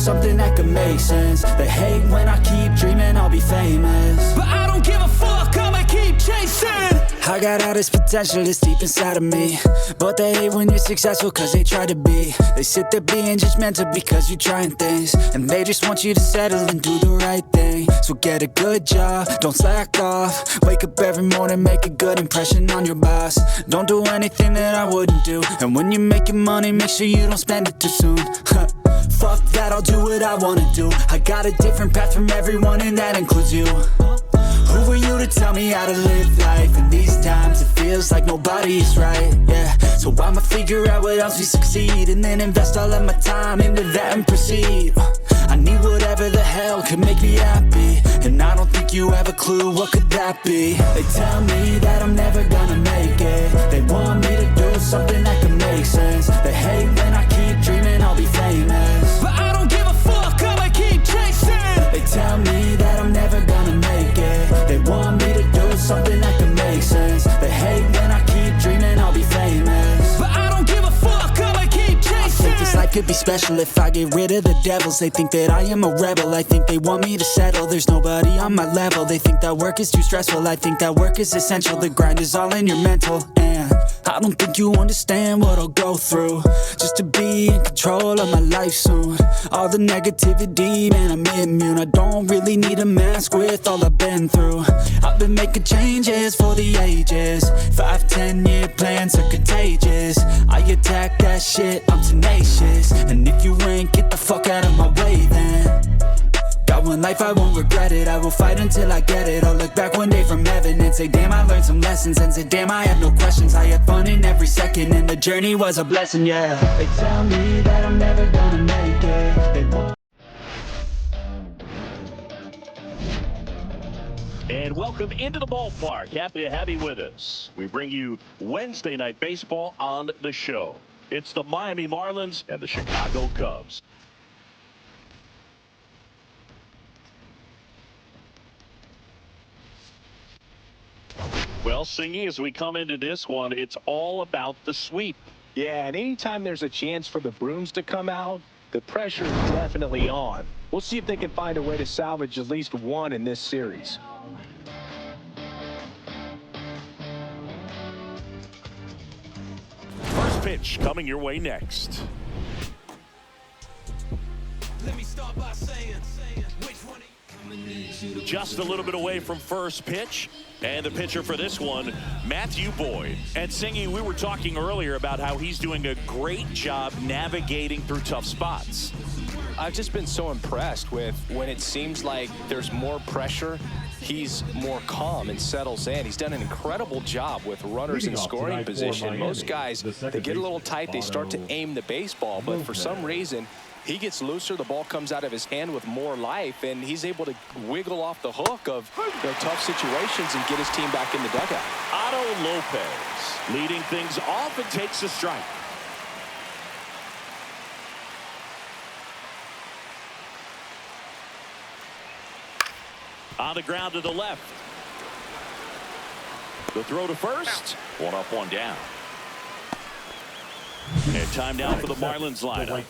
something that could make sense. They hate when I keep dreaming I'll be famous, but I don't give a fuck, I'ma keep chasing. I got all this potential that's deep inside of me, but they hate when you're successful cause they try to be. They sit there being judgmental because you're trying things, and they just want you to settle and do the right thing. So get a good job, don't slack off. Wake up every morning, make a good impression on your boss. Don't do anything that I wouldn't do, and when you're making money, make sure you don't spend it too soon. Fuck that, I'll do what I wanna do. I got a different path from everyone, and that includes you. Who are you to tell me how to live life? In these times it feels like nobody's right, yeah. So I'ma figure out what else we succeed, and then invest all of my time into that and proceed. I need whatever the hell could make me happy, and I don't think you have a clue what could that be. They tell me that I'm never gonna make it. They want me to do something that could make sense. They hate when I keep dreaming I'll be famous, but I don't give a fuck, I'ma keep chasing. They tell me that I'm never gonna make it. They want me to do something that can make sense. They hate when I keep dreaming I'll be famous, but I don't give a fuck, I'ma keep chasing. I think this life could be special if I get rid of the devils. They think that I am a rebel, I think they want me to settle. There's nobody on my level, they think that work is too stressful. I think that work is essential, the grind is all in your mental. And I don't think you understand what I'll go through just to be in control of my life soon. All the negativity, man, I'm immune. I don't really need a mask with all I've been through. I've been making changes for the ages. 5-10 year plans are contagious. I attack that shit, I'm tenacious. And if you ain't, get the fuck out of my way then. Got one life, I won't regret it. I will fight until I get it. I'll look back one day from heaven and say, damn, I learned some lessons. And say, damn, I have no questions. I had fun in every second, and the journey was a blessing, yeah. They tell me that I'm never gonna make it. They want. And welcome into the ballpark. Happy to have you with us. We bring you Wednesday Night Baseball on the show. It's the Miami Marlins and the Chicago Cubs. Well, Singy, as we come into this one, it's all about the sweep. Yeah, and anytime there's a chance for the brooms to come out, the pressure is definitely on. We'll see if they can find a way to salvage at least one in this series. First pitch coming your way next. Let me start by saying which one. Just a little bit away from first pitch. And the pitcher for this one, Matthew Boyd. And Singy, we were talking earlier about how he's doing a great job navigating through tough spots. I've just been so impressed with when it seems like there's more pressure, he's more calm and settles in. He's done an incredible job with runners in scoring position. Most guys, they get a little tight, they start to aim the baseball, but for some reason, he gets looser, the ball comes out of his hand with more life, and he's able to wiggle off the hook of tough situations and get his team back in the dugout. Otto Lopez leading things off and takes a strike. On the ground to the left. The throw to first. One up, one down. And time now for the Marlins lineup.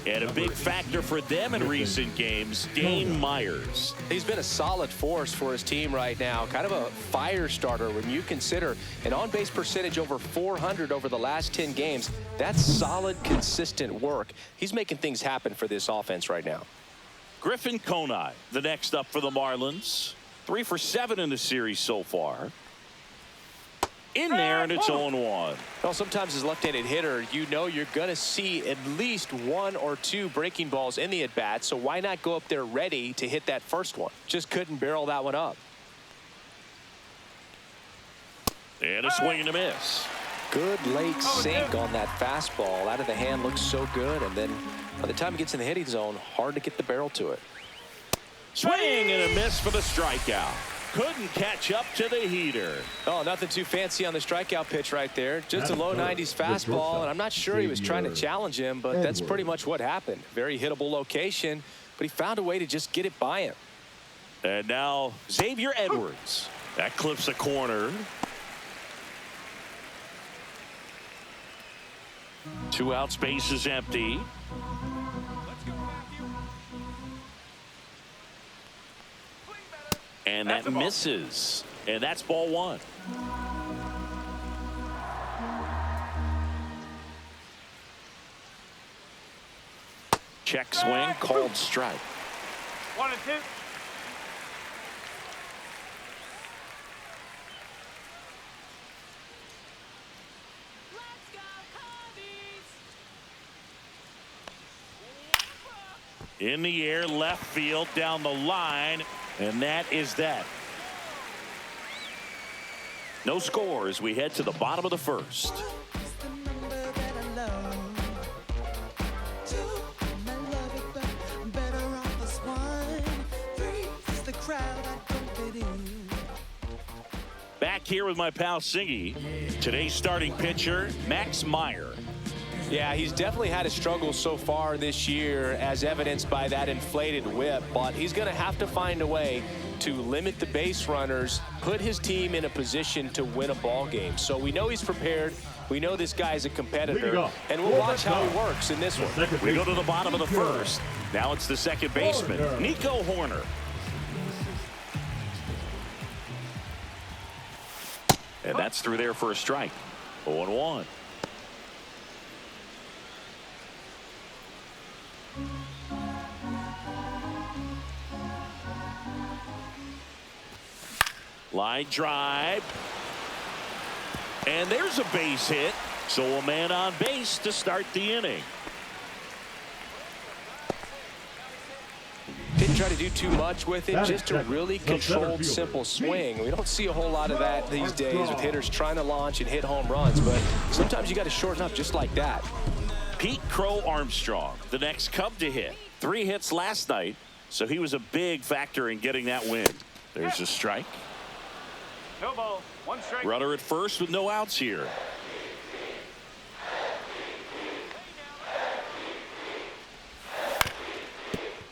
And a big factor for them in recent games, Dane Myers. He's been a solid force for his team right now. Kind of a fire starter when you consider an on-base percentage over 400 over the last 10 games. That's solid, consistent work. He's making things happen for this offense right now. Griffin Conine, the next up for the Marlins. 3 for 7 in the series so far. In there, and it's 0-1. Well, sometimes as a left-handed hitter, you know you're going to see at least 1 or 2 breaking balls in the at-bat, so why not go up there ready to hit that first one? Just couldn't barrel that one up. And a swing and a miss. Good late sink on that fastball. Out of the hand, looks so good, and then by the time it gets in the hitting zone, hard to get the barrel to it. Swing and a miss for the strikeout. Couldn't catch up to the heater. Oh, nothing too fancy on the strikeout pitch right there. Just a low 90s fastball, and I'm not sure he was trying to challenge him, but that's pretty much what happened. Very hittable location, but he found a way to just get it by him. And now Xavier Edwards. That clips a corner. 2 out, space is empty. And that misses. And that's ball one. Check swing, called strike. 1 and 2. In the air, left field, down the line, and that is that. No score as we head to the bottom of the first. Back here with my pal Singy. Today's starting pitcher, Max Meyer. Yeah, he's definitely had a struggle so far this year, as evidenced by that inflated whip, but he's going to have to find a way to limit the base runners, put his team in a position to win a ball game. So we know he's prepared. We know this guy's a competitor, and we'll watch how he works in this one. We go to the bottom of the first. Now it's the second baseman, Nico Horner. And that's through there for a strike. 0-1. Line drive. And there's a base hit. So a man on base to start the inning. Didn't try to do too much with it, just a really controlled, simple swing. We don't see a whole lot of that these days with hitters trying to launch and hit home runs, but sometimes you got to shorten up just like that. Pete Crow Armstrong, the next Cub to hit. 3 hits last night, so he was a big factor in getting that win. There's a strike. No ball. 1 strike. Runner at first with no outs here.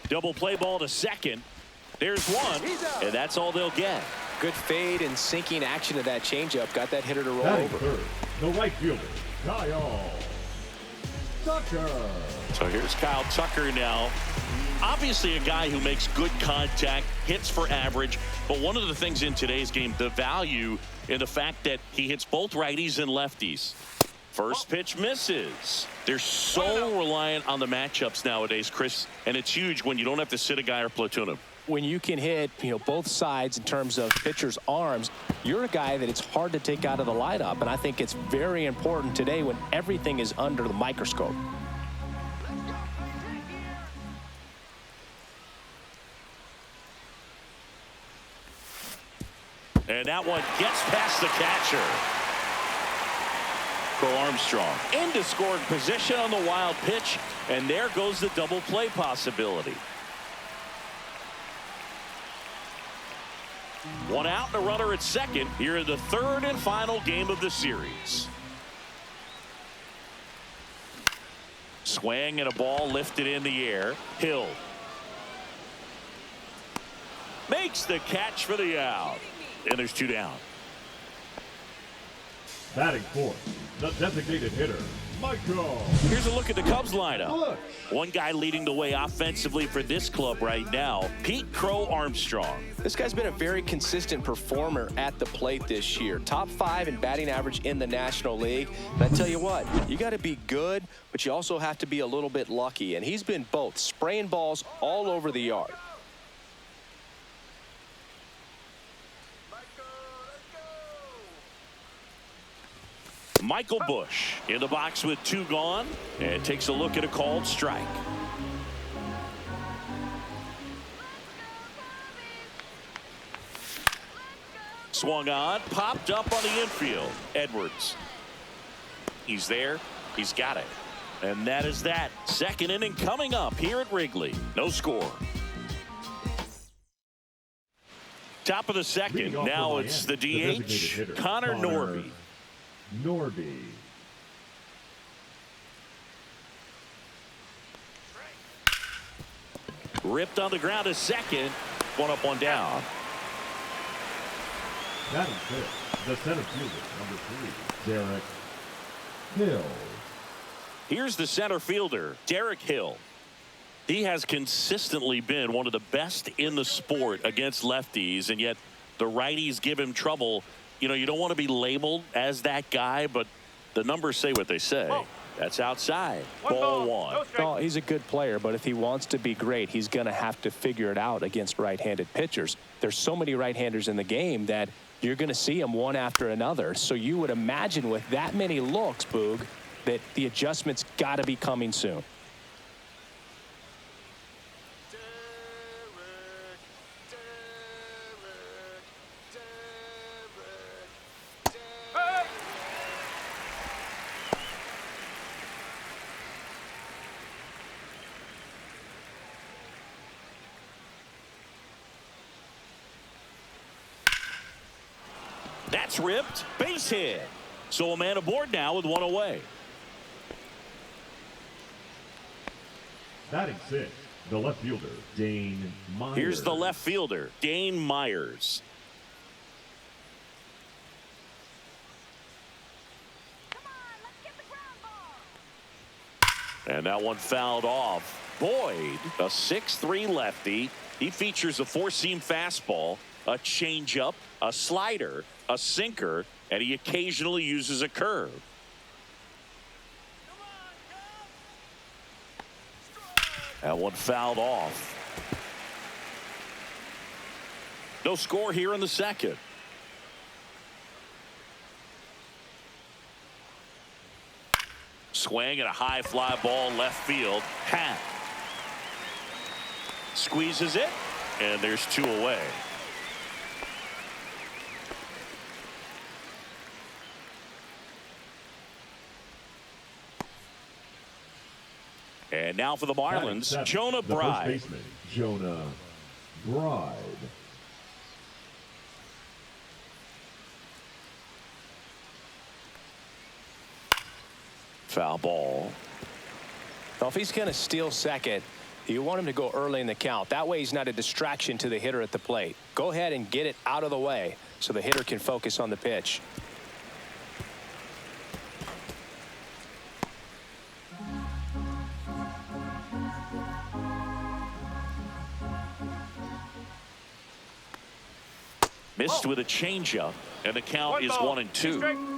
Double play ball to second. There's one, and that's all they'll get. Good fade and sinking action of that changeup. Got that hitter to roll over. Third, the right fielder, Kyle Tucker. So here's Kyle Tucker now. Obviously a guy who makes good contact, hits for average, but one of the things in today's game, the value in the fact that he hits both righties and lefties. First pitch misses. They're so reliant on the matchups nowadays, Chris, and it's huge when you don't have to sit a guy or platoon him. When you can hit, both sides in terms of pitchers' arms, you're a guy that it's hard to take out of the lineup, and I think it's very important today when everything is under the microscope. And that one gets past the catcher. Crow Armstrong into scoring position on the wild pitch, and there goes the double play possibility. 1 out and a runner at second here in the third and final game of the series. Swing and a ball lifted in the air. Hill makes the catch for the out. And there's 2 down. Batting fourth, the designated hitter, Michael. Here's a look at the Cubs lineup. Look. One guy leading the way offensively for this club right now, Pete Crow Armstrong. This guy's been a very consistent performer at the plate this year. Top 5 in batting average in the National League. And I tell you what, you got to be good, but you also have to be a little bit lucky. And he's been both, spraying balls all over the yard. Michael Busch in the box with 2 gone and takes a look at a called strike. Swung on, popped up on the infield. Edwards. He's there. He's got it. And that is that. Second inning coming up here at Wrigley. No score. Top of the second. Now it's the DH, Connor Norby. Ripped on the ground to second. 1 up, 1 down. Batting fifth, the center fielder, number 3, Derek Hill. Here's the center fielder, Derek Hill. He has consistently been one of the best in the sport against lefties, and yet the righties give him trouble. You know, you don't want to be labeled as that guy, but the numbers say what they say. Whoa. That's outside. One Ball ball, one. no strike. Well, he's a good player, but if he wants to be great, he's going to have to figure it out against right-handed pitchers. There's so many right-handers in the game that you're going to see them one after another. So you would imagine with that many looks, Boog, that the adjustment's got to be coming soon. That's ripped. Base hit. So a man aboard now with one away. Batting six, the left fielder, Dane Myers. Here's the left fielder, Dane Myers. And that one fouled off. Boyd, a 6'3" lefty. He features a four-seam fastball, a changeup, a slider, a sinker, and he occasionally uses a curve. That one fouled off. No score here in the second. Swing and a high fly ball left field. Hat squeezes it, and there's two away. And now for the Marlins, Seven, Jonah the Bride. first baseman, Jonah Bride. Foul ball. Well, if he's going to steal second, you want him to go early in the count. That way he's not a distraction to the hitter at the plate. Go ahead and get it out of the way so the hitter can focus on the pitch. Missed with a changeup, and the count is 1-2.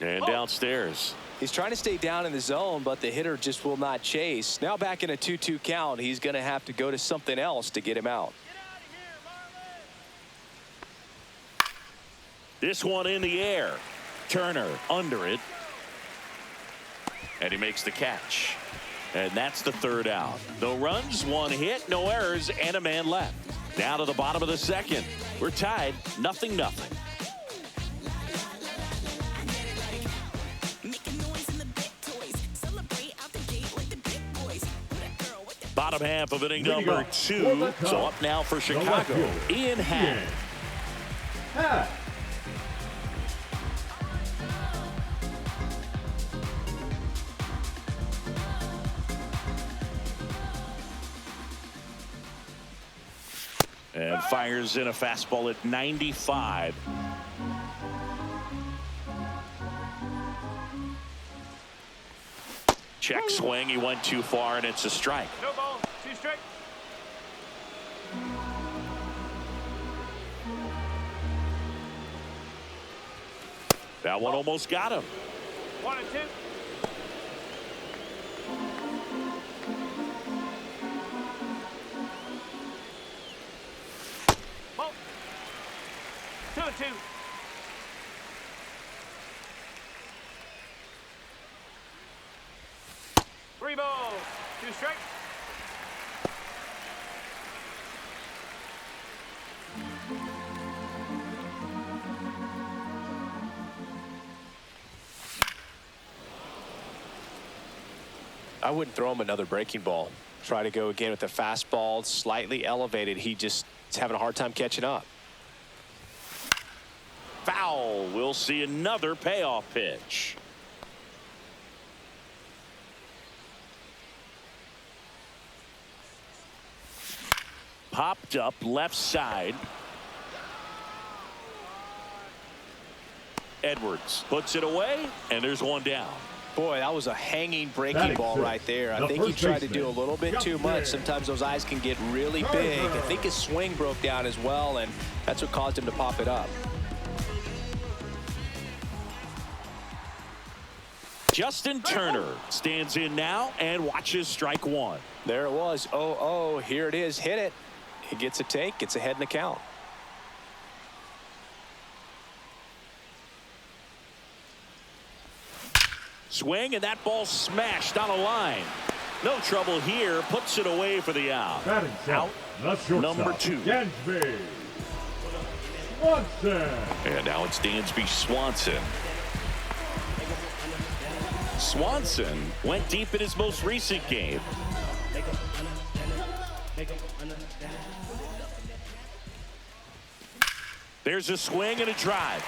And downstairs. He's trying to stay down in the zone, but the hitter just will not chase. Now back in a 2-2 count, he's going to have to go to something else to get him out. This one in the air. Turner under it. And he makes the catch. And that's the third out. No runs, one hit, no errors, and a man left. Down to the bottom of the second. We're tied, 0-0. Bottom half of inning number 2. So up now for Chicago, Ian Happ. And fires in a fastball at 95. Check swing. He went too far, and it's a strike. No ball, 2 strike. That one almost got him. 1-2. Ball. 2-2. Three balls, 2 strikes. I wouldn't throw him another breaking ball. Try to go again with the fastball, slightly elevated. He just is having a hard time catching up. Foul. We'll see another payoff pitch. Popped up left side. Edwards puts it away, and there's one down. Boy, that was a hanging breaking ball right there. I think he tried to do a little bit too much. Sometimes those eyes can get really big. I think his swing broke down as well, and that's what caused him to pop it up. Justin Turner stands in now and watches strike one. There it was. 0-0. Here it is. Hit it. He gets a take. Gets ahead in the count. Swing, and that ball smashed on a line. No trouble here. Puts it away for the out. Out. Number 2. Dansby Swanson. And now it's Dansby Swanson. Swanson went deep in his most recent game. There's a swing and a drive.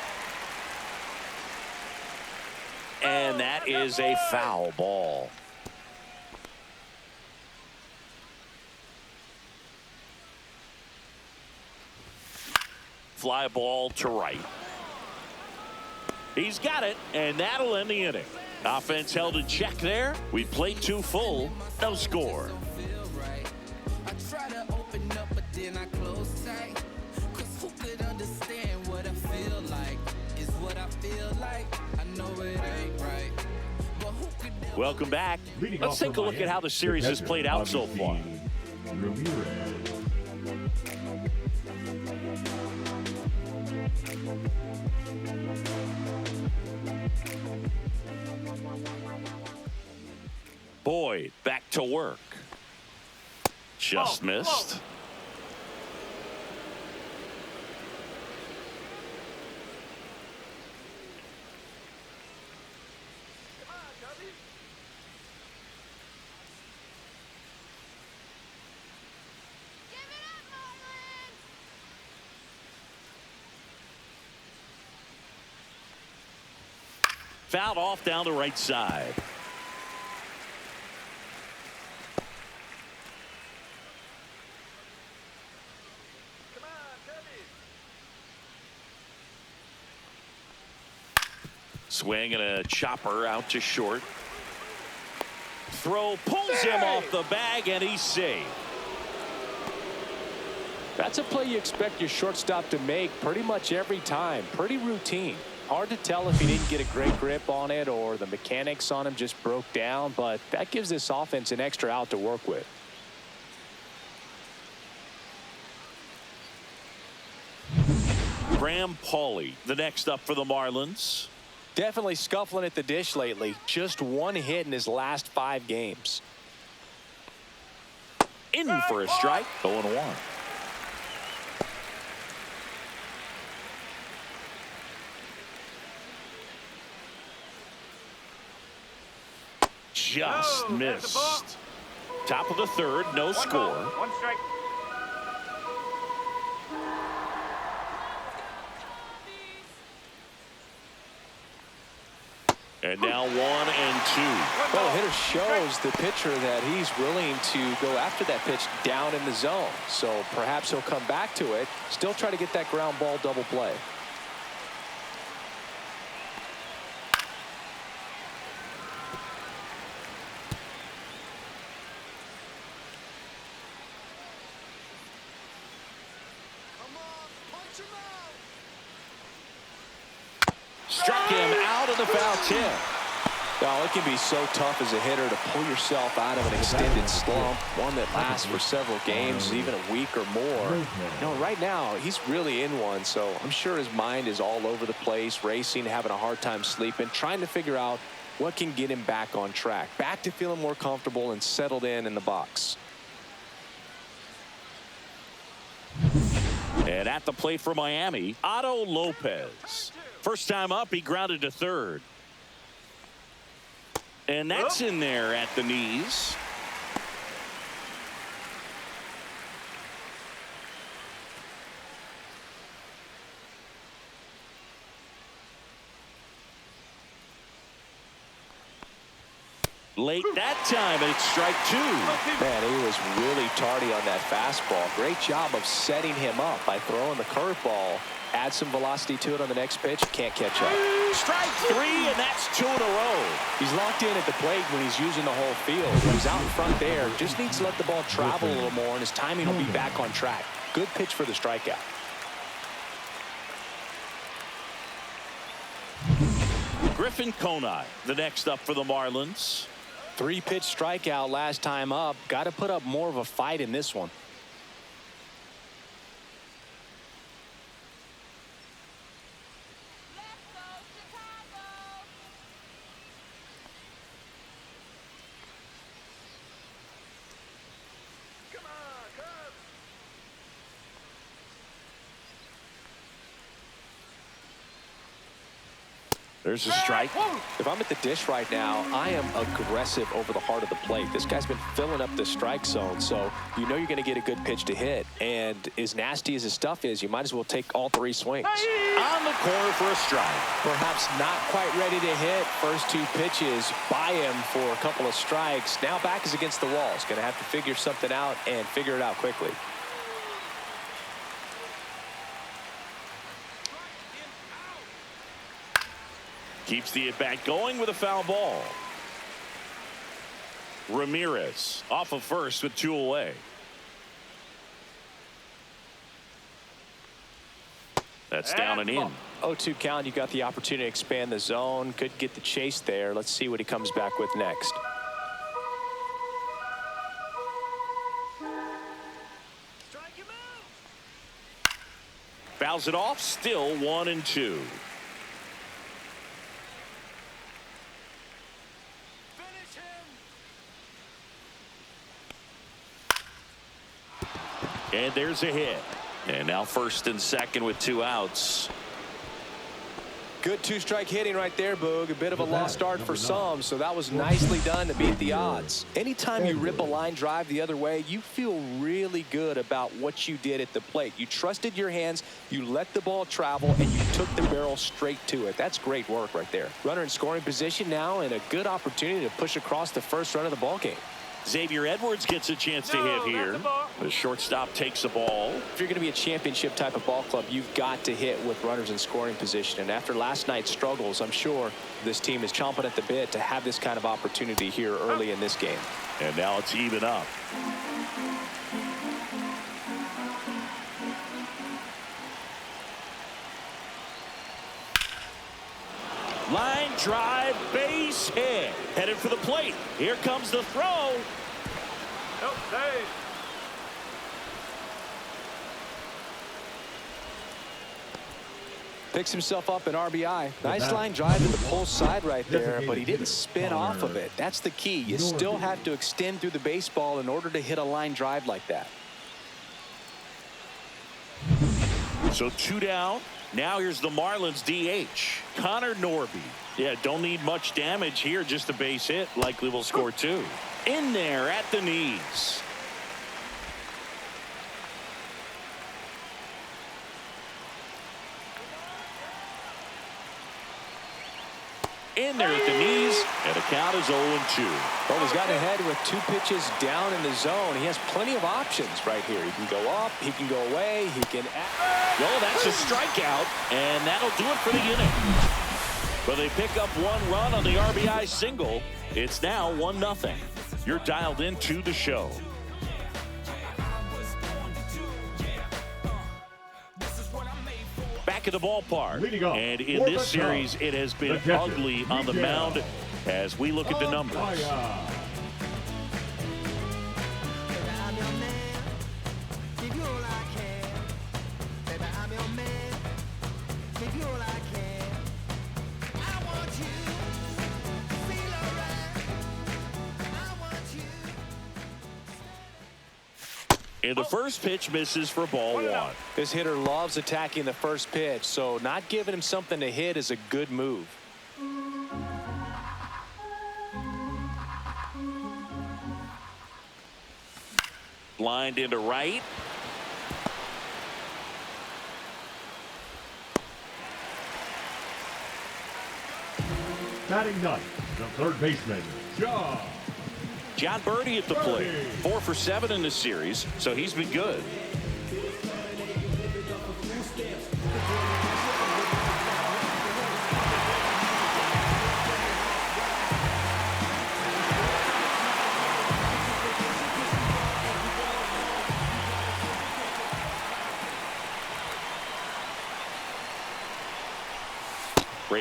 And that is a foul ball. Fly ball to right. He's got it, and that'll end the inning. Offense held in check there. We played 2 full. No score. I try to open up, but then I close tight. 'Cause who could understand what I feel like? Is what I feel like. I know it ain't right. But who could Welcome back. Let's take a look at how the series has played out so far. Boyd back to work. Just missed. Fouled off down the right side. Swing and a chopper out to short. Throw pulls him off the bag, and he's safe. That's a play you expect your shortstop to make pretty much every time. Pretty routine. Hard to tell if he didn't get a great grip on it or the mechanics on him just broke down, but that gives this offense an extra out to work with. Graham Pauley, the next up for the Marlins. Definitely scuffling at the dish lately. Just 1 hit in his last 5 games. In for a strike. 0-1. Just missed. Top of the 3rd, no score. 1 strike. And now 1 and 2. Well, the hitter shows the pitcher that he's willing to go after that pitch down in the zone. So perhaps he'll come back to it. Still try to get that ground ball double play. Struck him out of the foul tip. Well, it can be so tough as a hitter to pull yourself out of an extended slump, one that lasts for several games, even a week or more. You know, right now, he's really in one, so I'm sure his mind is all over the place, racing, having a hard time sleeping, trying to figure out what can get him back on track, back to feeling more comfortable and settled in the box. And at the plate for Miami, Otto Lopez. First time up, he grounded to 3rd. And that's in there at the knees. Late that time, and it's strike 2. Man, he was really tardy on that fastball. Great job of setting him up by throwing the curveball. Add some velocity to it on the next pitch. Can't catch up. Strike three, and that's 2 in a row. He's locked in at the plate when he's using the whole field. When he's out in front there, just needs to let the ball travel a little more, and his timing will be back on track. Good pitch for the strikeout. Griffin Conine, the next up for the Marlins. 3-pitch strikeout last time up. Got to put up more of a fight in this one. There's a strike. If I'm at the dish right now, I am aggressive over the heart of the plate. This guy's been filling up the strike zone, so you know you're going to get a good pitch to hit. And as nasty as his stuff is, you might as well take all 3 swings. On the corner for a strike. Perhaps not quite ready to hit. First 2 pitches by him for a couple of strikes. Now back is against the wall. He's going to have to figure something out and figure it out quickly. Keeps the at-bat going with a foul ball. Ramirez off of first with 2 away. That's down and in. 0-2 count. You got the opportunity to expand the zone. Could get the chase there. Let's see what he comes back with next. Fouls it off. Still 1-2. And there's a hit. And now first and second with 2 outs. Good 2-strike hitting right there, Boog. A bit of a lost start for some, so that was nicely done to beat the odds. Anytime you rip a line drive the other way, you feel really good about what you did at the plate. You trusted your hands, you let the ball travel, and you took the barrel straight to it. That's great work right there. Runner in scoring position now, and a good opportunity to push across the first run of the ball game. Xavier Edwards gets a chance to hit here. The shortstop takes the ball. If you're going to be a championship type of ball club, you've got to hit with runners in scoring position. And after last night's struggles, I'm sure this team is chomping at the bit to have this kind of opportunity here early in this game. And now it's even up. Line drive, base hit. Headed for the plate. Here comes the throw. Nope, save. Picks himself up an RBI. Nice line drive to the pull side right there, but he didn't spin off of it. That's the key. You still have to extend through the baseball in order to hit a line drive like that. So 2 down. Now here's the Marlins DH, Connor Norby. Yeah, don't need much damage here, just a base hit. Likely will score 2. In there at the knees. In there at the knees, and the count is 0-2. Well, he's gotten ahead with 2 pitches down in the zone. He has plenty of options right here. He can go up, he can go away, he can... Well, that's a strikeout, and that'll do it for the inning. But they pick up 1 run on the RBI single. It's now 1-0. You're dialed into the show. Back at the ballpark, and in this series it has been ugly on the mound as we look at the numbers. And the first pitch misses for ball 1. This hitter loves attacking the first pitch, so not giving him something to hit is a good move. Lined into right. Batting ninth, the third baseman, John Birdie at the plate. 4 for 7 in this series, so he's been good.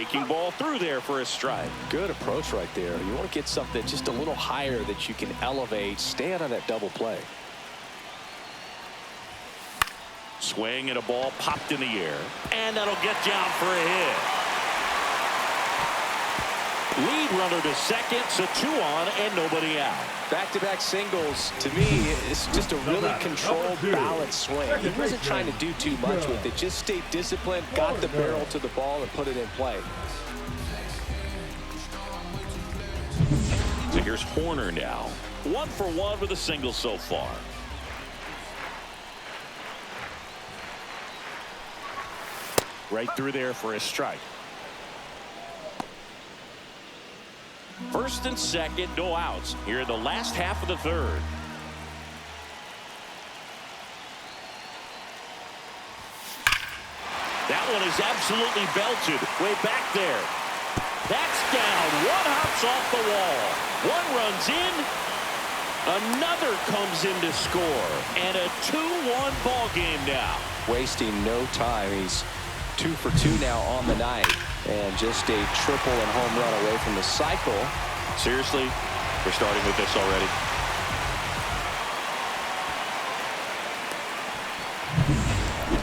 Breaking ball through there for a strike. Good approach right there. You want to get something just a little higher that you can elevate. Stay out of that double play. Swing and a ball popped in the air. And that'll get down for a hit. Lead runner to second, so 2 on and nobody out. Back-to-back singles, to me, it's just a really controlled, balanced swing. He wasn't trying to do too much with it. Just stayed disciplined, got the barrel to the ball, and put it in play. So here's Horner now. 1 for 1 with a single so far. Right through there for a strike. First and second, no outs here in the last half of the third. That one is absolutely belted way back there. That's down. 1 hops off the wall. 1 runs in. Another comes in to score. And a 2-1 ball game now. Wasting no time. He's 2 for 2 now on the night. And just a triple and home run away from the cycle. Seriously, we're starting with this already.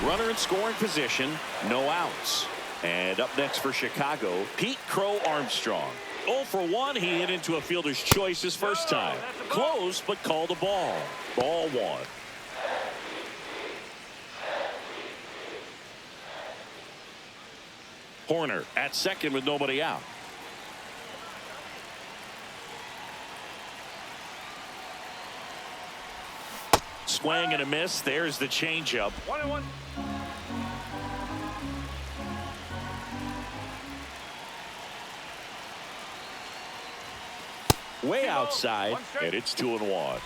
Runner in scoring position, no outs. And up next for Chicago, Pete Crow Armstrong. 0 for 1, he hit into a fielder's choice his first time. Close, but called a ball. Ball 1. Horner at second with nobody out. Swing and a miss. There's the changeup. 1-1. Way outside, and it's 2-1.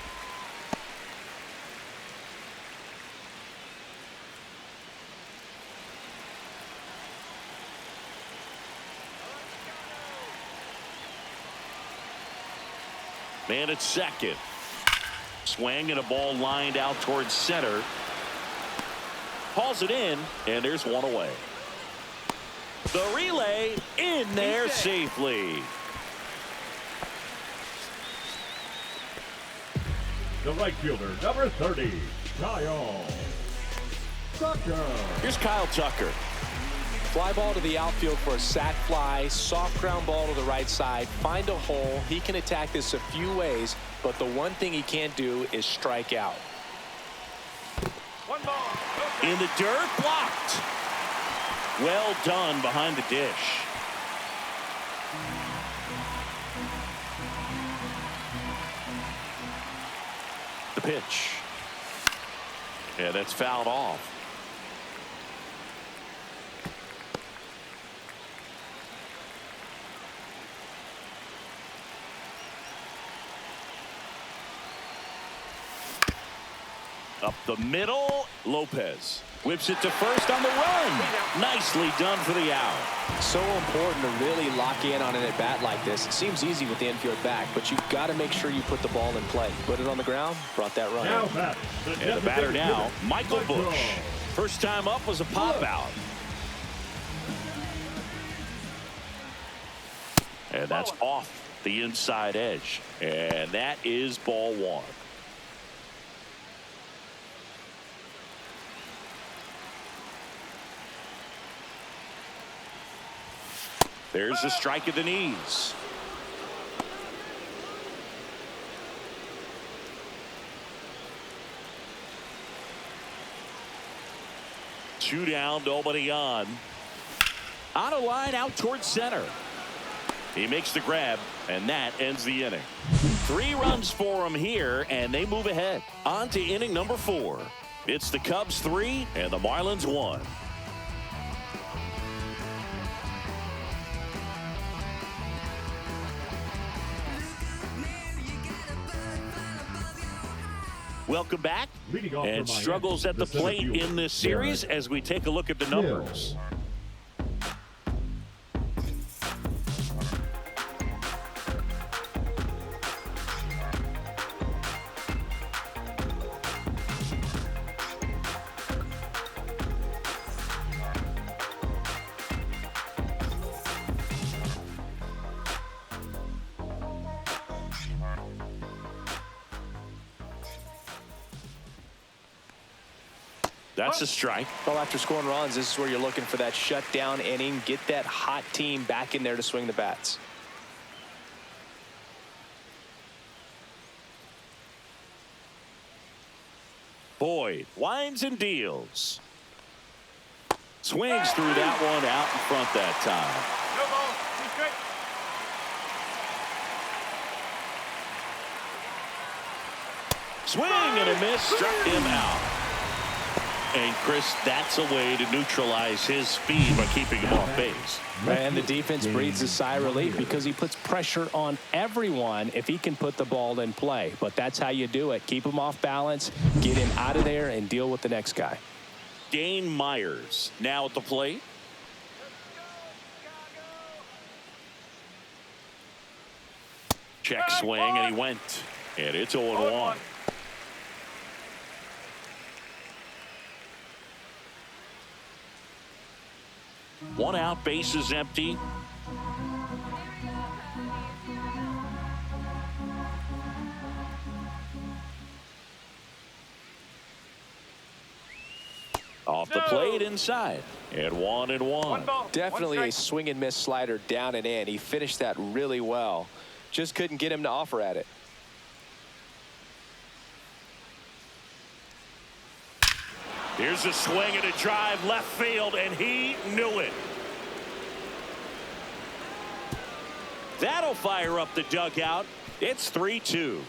Man at second. Swing and a ball lined out towards center. Hauls it in, and there's 1 away. The relay in there safely. The right fielder, number 30, Kyle Tucker. Here's Kyle Tucker. Fly ball to the outfield for a sac fly. Soft ground ball to the right side. Find a hole. He can attack this a few ways, but the one thing he can't do is strike out. 1 ball. In the dirt, blocked. Well done behind the dish. The pitch. Yeah, that's fouled off. Up the middle, Lopez whips it to first on the run. Nicely done for the out. So important to really lock in on an at bat like this. It seems easy with the infield back, but you've got to make sure you put the ball in play. Put it on the ground, brought that run Now in. back, And the batter now, Michael Busch. First time up was a pop out. And that's off the inside edge. And that is ball 1. There's a strike at the knees. Two down, nobody on. On a line out towards center. He makes the grab, and that ends the inning. 3 runs for him here, and they move ahead. On to inning number 4. It's the Cubs 3 and the Marlins 1. Welcome back. And struggles at the plate in this series as we take a look at the numbers. That's a strike. Well, after scoring runs, this is where you're looking for that shutdown inning. Get that hot team back in there to swing the bats. Boyd winds and deals. Swings through that one out in front that time. No ball. 2 strike. Swing and a miss, struck him out. And Chris, that's a way to neutralize his speed by keeping him off base. And the defense breathes a sigh of relief because he puts pressure on everyone if he can put the ball in play. But that's how you do it. Keep him off balance, get him out of there, and deal with the next guy. Dane Myers now at the plate. Check swing, and he went. And it's 0-1. One out, bases empty. Off the plate inside. And 1-1. Definitely a swing and miss slider down and in. He finished that really well. Just couldn't get him to offer at it. Here's a swing and a drive left field, and he knew it. That'll fire up the dugout. It's 3-2.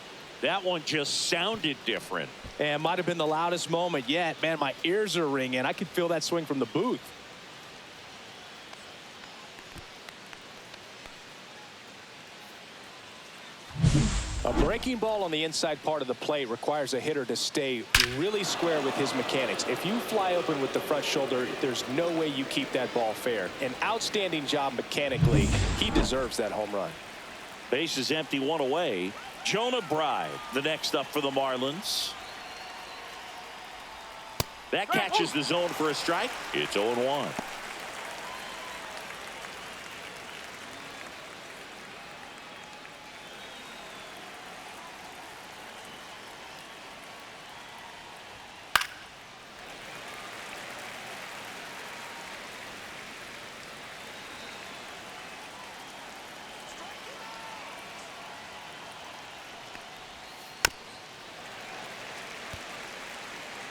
That one just sounded different. And might have been the loudest moment yet. Man, my ears are ringing. I could feel that swing from the booth. A breaking ball on the inside part of the plate requires a hitter to stay really square with his mechanics. If you fly open with the front shoulder, there's no way you keep that ball fair. An outstanding job mechanically. He deserves that home run. Base is empty, one away. Jonah Bride, the next up for the Marlins. That catches the zone for a strike. It's 0-1.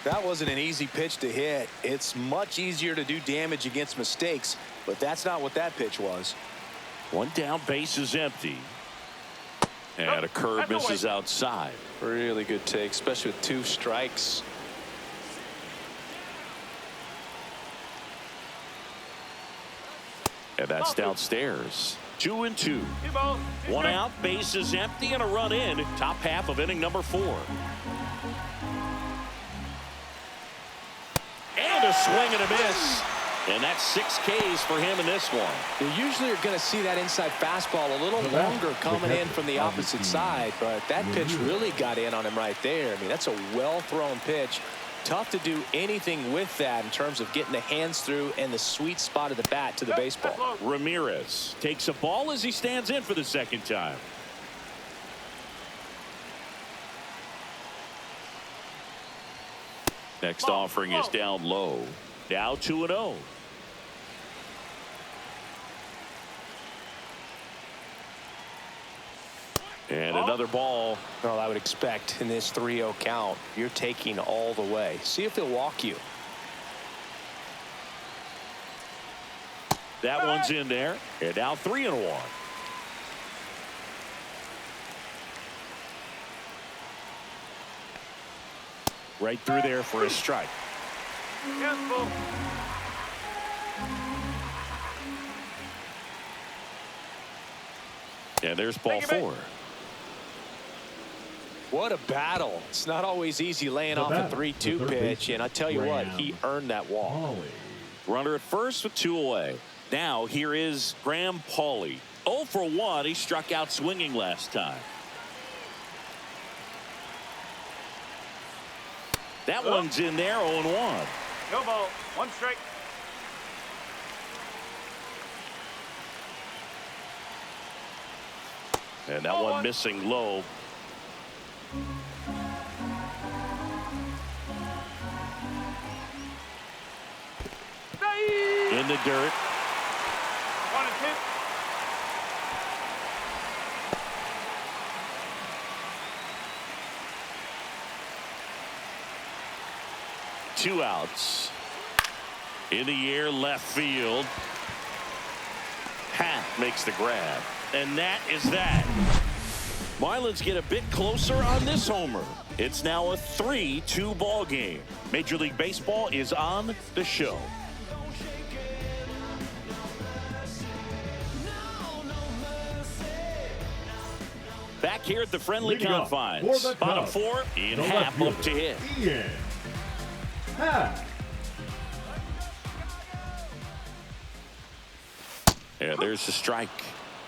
That wasn't an easy pitch to hit. It's much easier to do damage against mistakes, but that's not what that pitch was. One down, base is empty. And a curve misses outside. Really good take, especially with 2 strikes. And that's downstairs. 2-2. 1 out, base is empty, and a run in. Top half of inning number 4. And a swing and a miss. And that's 6 Ks for him in this one. You usually are going to see that inside fastball a little longer coming in from the opposite side, but that pitch really got in on him right there. I mean, that's a well-thrown pitch. Tough to do anything with that in terms of getting the hands through and the sweet spot of the bat to the baseball. Ramirez takes a ball as he stands in for the second time. Next offering is down low. Now 2-0. And another ball. Well, I would expect in this 3-0 count, you're taking all the way. See if he'll walk you. That one's in there. And now 3-1. Right through there for a strike. And there's ball 4. What a battle. It's not always easy laying off a 3-2 pitch, and I tell you what, he earned that walk. Runner at first with 2 away. Now here is Graham Pauley. 0 for 1. He struck out swinging last time. That one's in there, 0-1. No ball, 1 strike. And that one missing low. in the dirt. 1 and 2. 2 outs. In the air, left field. Happ makes the grab. And that is that. Marlins get a bit closer on this homer. It's now a 3-2 ball game. Major League Baseball is on the show. Back here at the friendly confines. Bottom 4 in Happ up to hit. Yeah, there's the strike.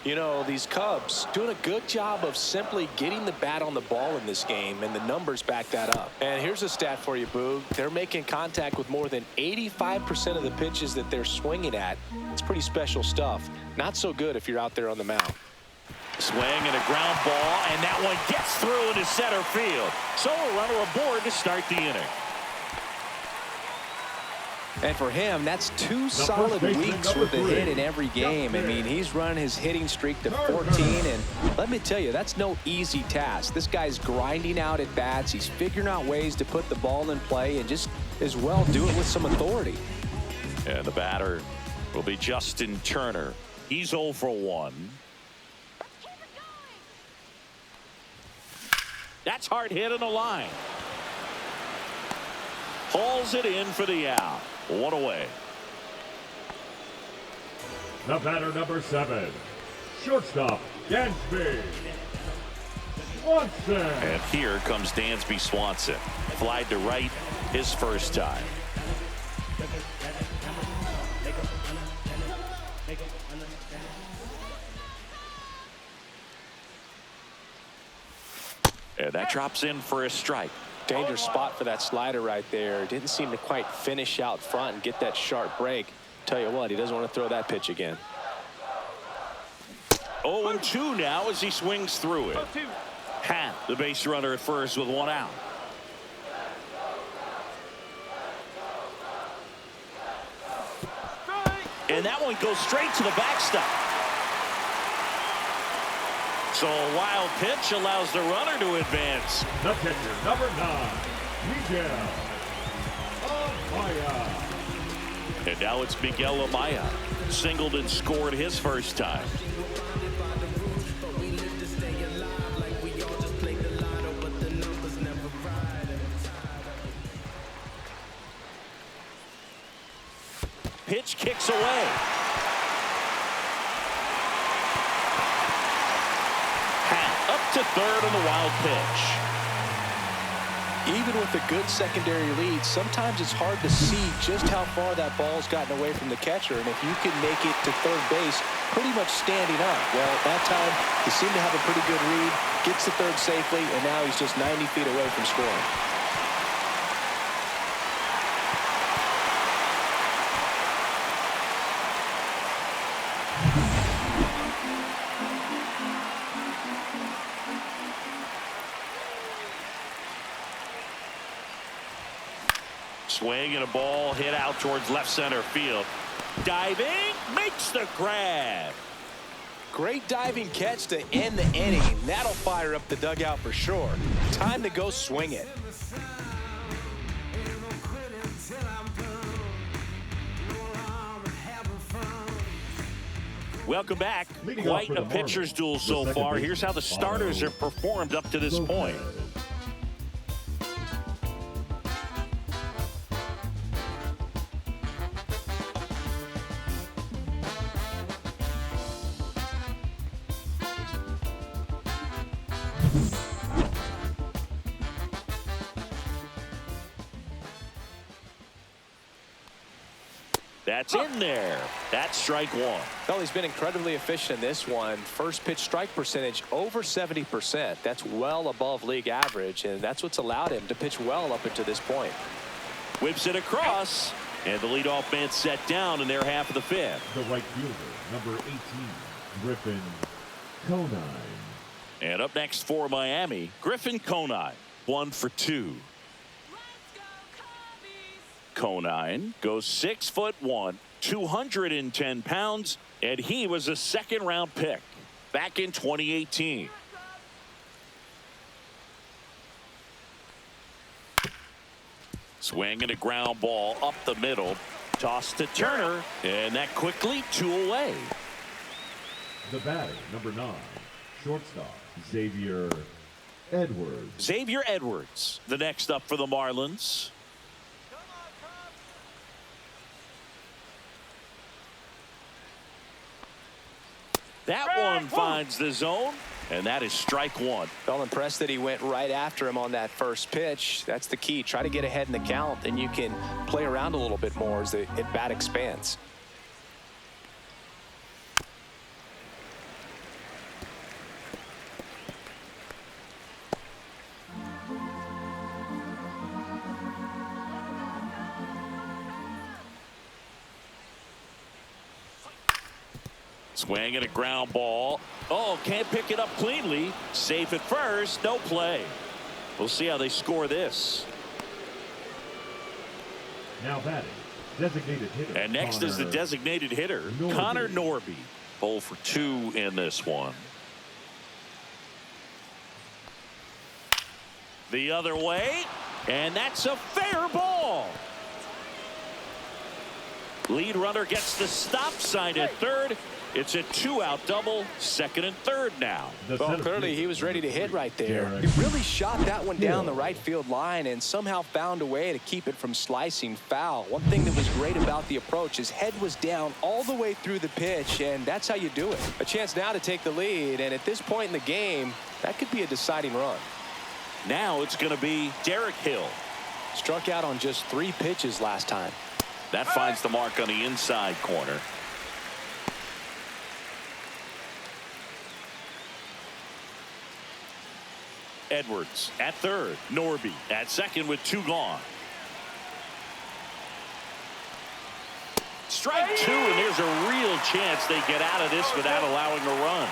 You know, these Cubs doing a good job of simply getting the bat on the ball in this game, and the numbers back that up. And here's a stat for you, Boog. They're making contact with more than 85% of the pitches that they're swinging at. It's pretty special stuff. Not so good if you're out there on the mound. Swing and a ground ball, and that one gets through into center field. So a runner aboard to start the inning. And for him, that's 2 solid weeks with a hit in every game. I mean, he's running his hitting streak to 14, and let me tell you, that's no easy task. This guy's grinding out at bats. He's figuring out ways to put the ball in play and just as well do it with some authority. And the batter will be Justin Turner. He's 0 for 1. That's hard hit on the line. Hauls it in for the out. 1 away. The batter, number 7, shortstop, Dansby Swanson. And here comes Dansby Swanson. Flied to right his first time. And that drops in for a strike. Dangerous spot for that slider right there. Didn't seem to quite finish out front and get that sharp break. Tell you what, he doesn't want to throw that pitch again. 0-2 now as he swings through it. Happ, the base runner at first with 1 out. And that one goes straight to the backstop. So a wild pitch allows the runner to advance. The pitcher, number 9, Miguel Amaya. And now it's Miguel Amaya. Singled and scored his first time. Pitch kicks away. Up to third on the wild pitch. Even with a good secondary lead, sometimes it's hard to see just how far that ball's gotten away from the catcher. And if you can make it to third base pretty much standing up, well, at that time, he seemed to have a pretty good read, gets to third safely, and now he's just 90 feet away from scoring. Swing and a ball hit out towards left center field. Diving, makes the grab. Great diving catch to end the inning. That'll fire up the dugout for sure. Time to go swing it. Welcome back. Quite a pitcher's duel so far. Here's how the starters have performed up to this point. That's in there. That's strike 1. Well, he's been incredibly efficient in this one. First pitch strike percentage over 70%. That's well above league average, and that's what's allowed him to pitch well up until this point. Whips it across, and the leadoff man set down in their half of the 5th. The right fielder, number 18, Griffin Conine. And up next for Miami, Griffin Conine, 1 for 2. Conine goes 6'1", 210 pounds, and he was a second-round pick back in 2018. Swing and a ground ball up the middle. Toss to Turner, and that quickly 2 away. The batter, number 9, shortstop, Xavier Edwards. Xavier Edwards, the next up for the Marlins. That one finds the zone, and that is strike 1. Felt impressed that he went right after him on that first pitch. That's the key. Try to get ahead in the count, then you can play around a little bit more as the at-bat expands. Swing and a ground ball. Oh, can't pick it up cleanly. Safe at first. No play. We'll see how they score this. Now batting, designated hitter. And next is the designated hitter, Connor Norby. 0 for 2 in this one. The other way, and that's a fair ball. Lead runner gets the stop sign at third. It's a 2-out double, second and third now. Well, clearly he was ready to hit right there. He really shot that one down the right field line and somehow found a way to keep it from slicing foul. One thing that was great about the approach, his head was down all the way through the pitch, and that's how you do it. A chance now to take the lead, and at this point in the game, that could be a deciding run. Now it's going to be Derek Hill. Struck out on just 3 pitches last time. That finds the mark on the inside corner. Edwards at third. Norby at second with 2 gone. Strike 2, and there's a real chance they get out of this without allowing a run.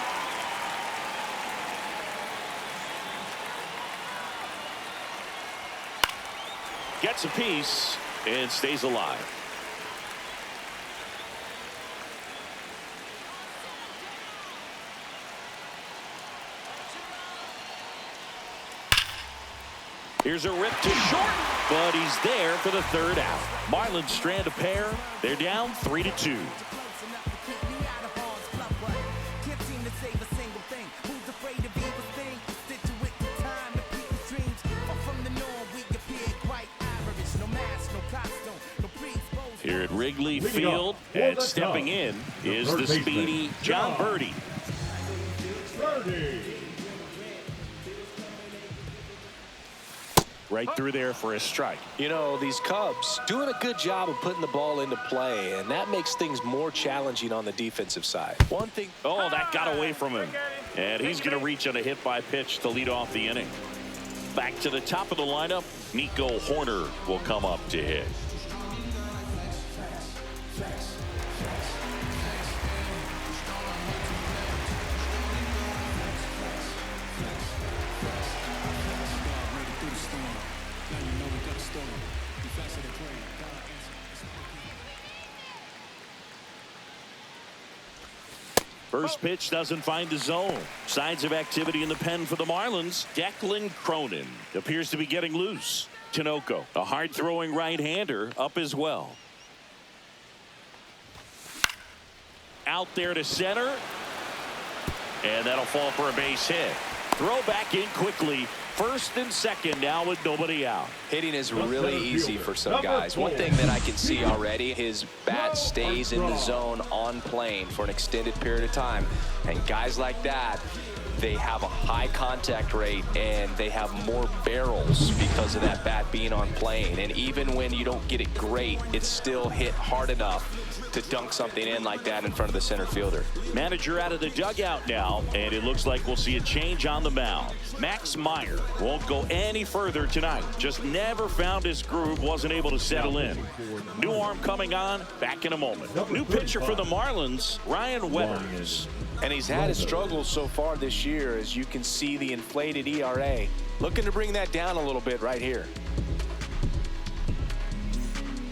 Gets a piece and stays alive. Here's a rip to short, but he's there for the 3rd out. Marlins strand a pair. They're down 3-2. Here at Wrigley Field, and stepping in is the speedy John Birdie. Right through there for a strike. You know, these Cubs doing a good job of putting the ball into play, and that makes things more challenging on the defensive side. One thing. Oh, that got away from him. And he's going to reach on a hit by pitch to lead off the inning. Back to the top of the lineup, Nico Horner will come up to hit. First pitch doesn't find the zone. Signs of activity in the pen for the Marlins. Declan Cronin appears to be getting loose. Tinoco, a hard-throwing right-hander, up as well. Out there to center. And that'll fall for a base hit. Throw back in quickly. First and second now with nobody out. Hitting is really easy for some guys. One thing that I can see already, his bat stays in the zone on plane for an extended period of time. And guys like that, they have a high contact rate and they have more barrels because of that bat being on plane. And even when you don't get it great, it's still hit hard enough to dunk something in like that in front of the center fielder. Manager out of the dugout now, and it looks like we'll see a change on the mound. Max Meyer won't go any further tonight. Just never found his groove, wasn't able to settle in. New arm coming on, back in a moment. New pitcher for the Marlins, Ryan Weathers. And he's had his struggles so far this year, as you can see the inflated ERA. Looking to bring that down a little bit right here.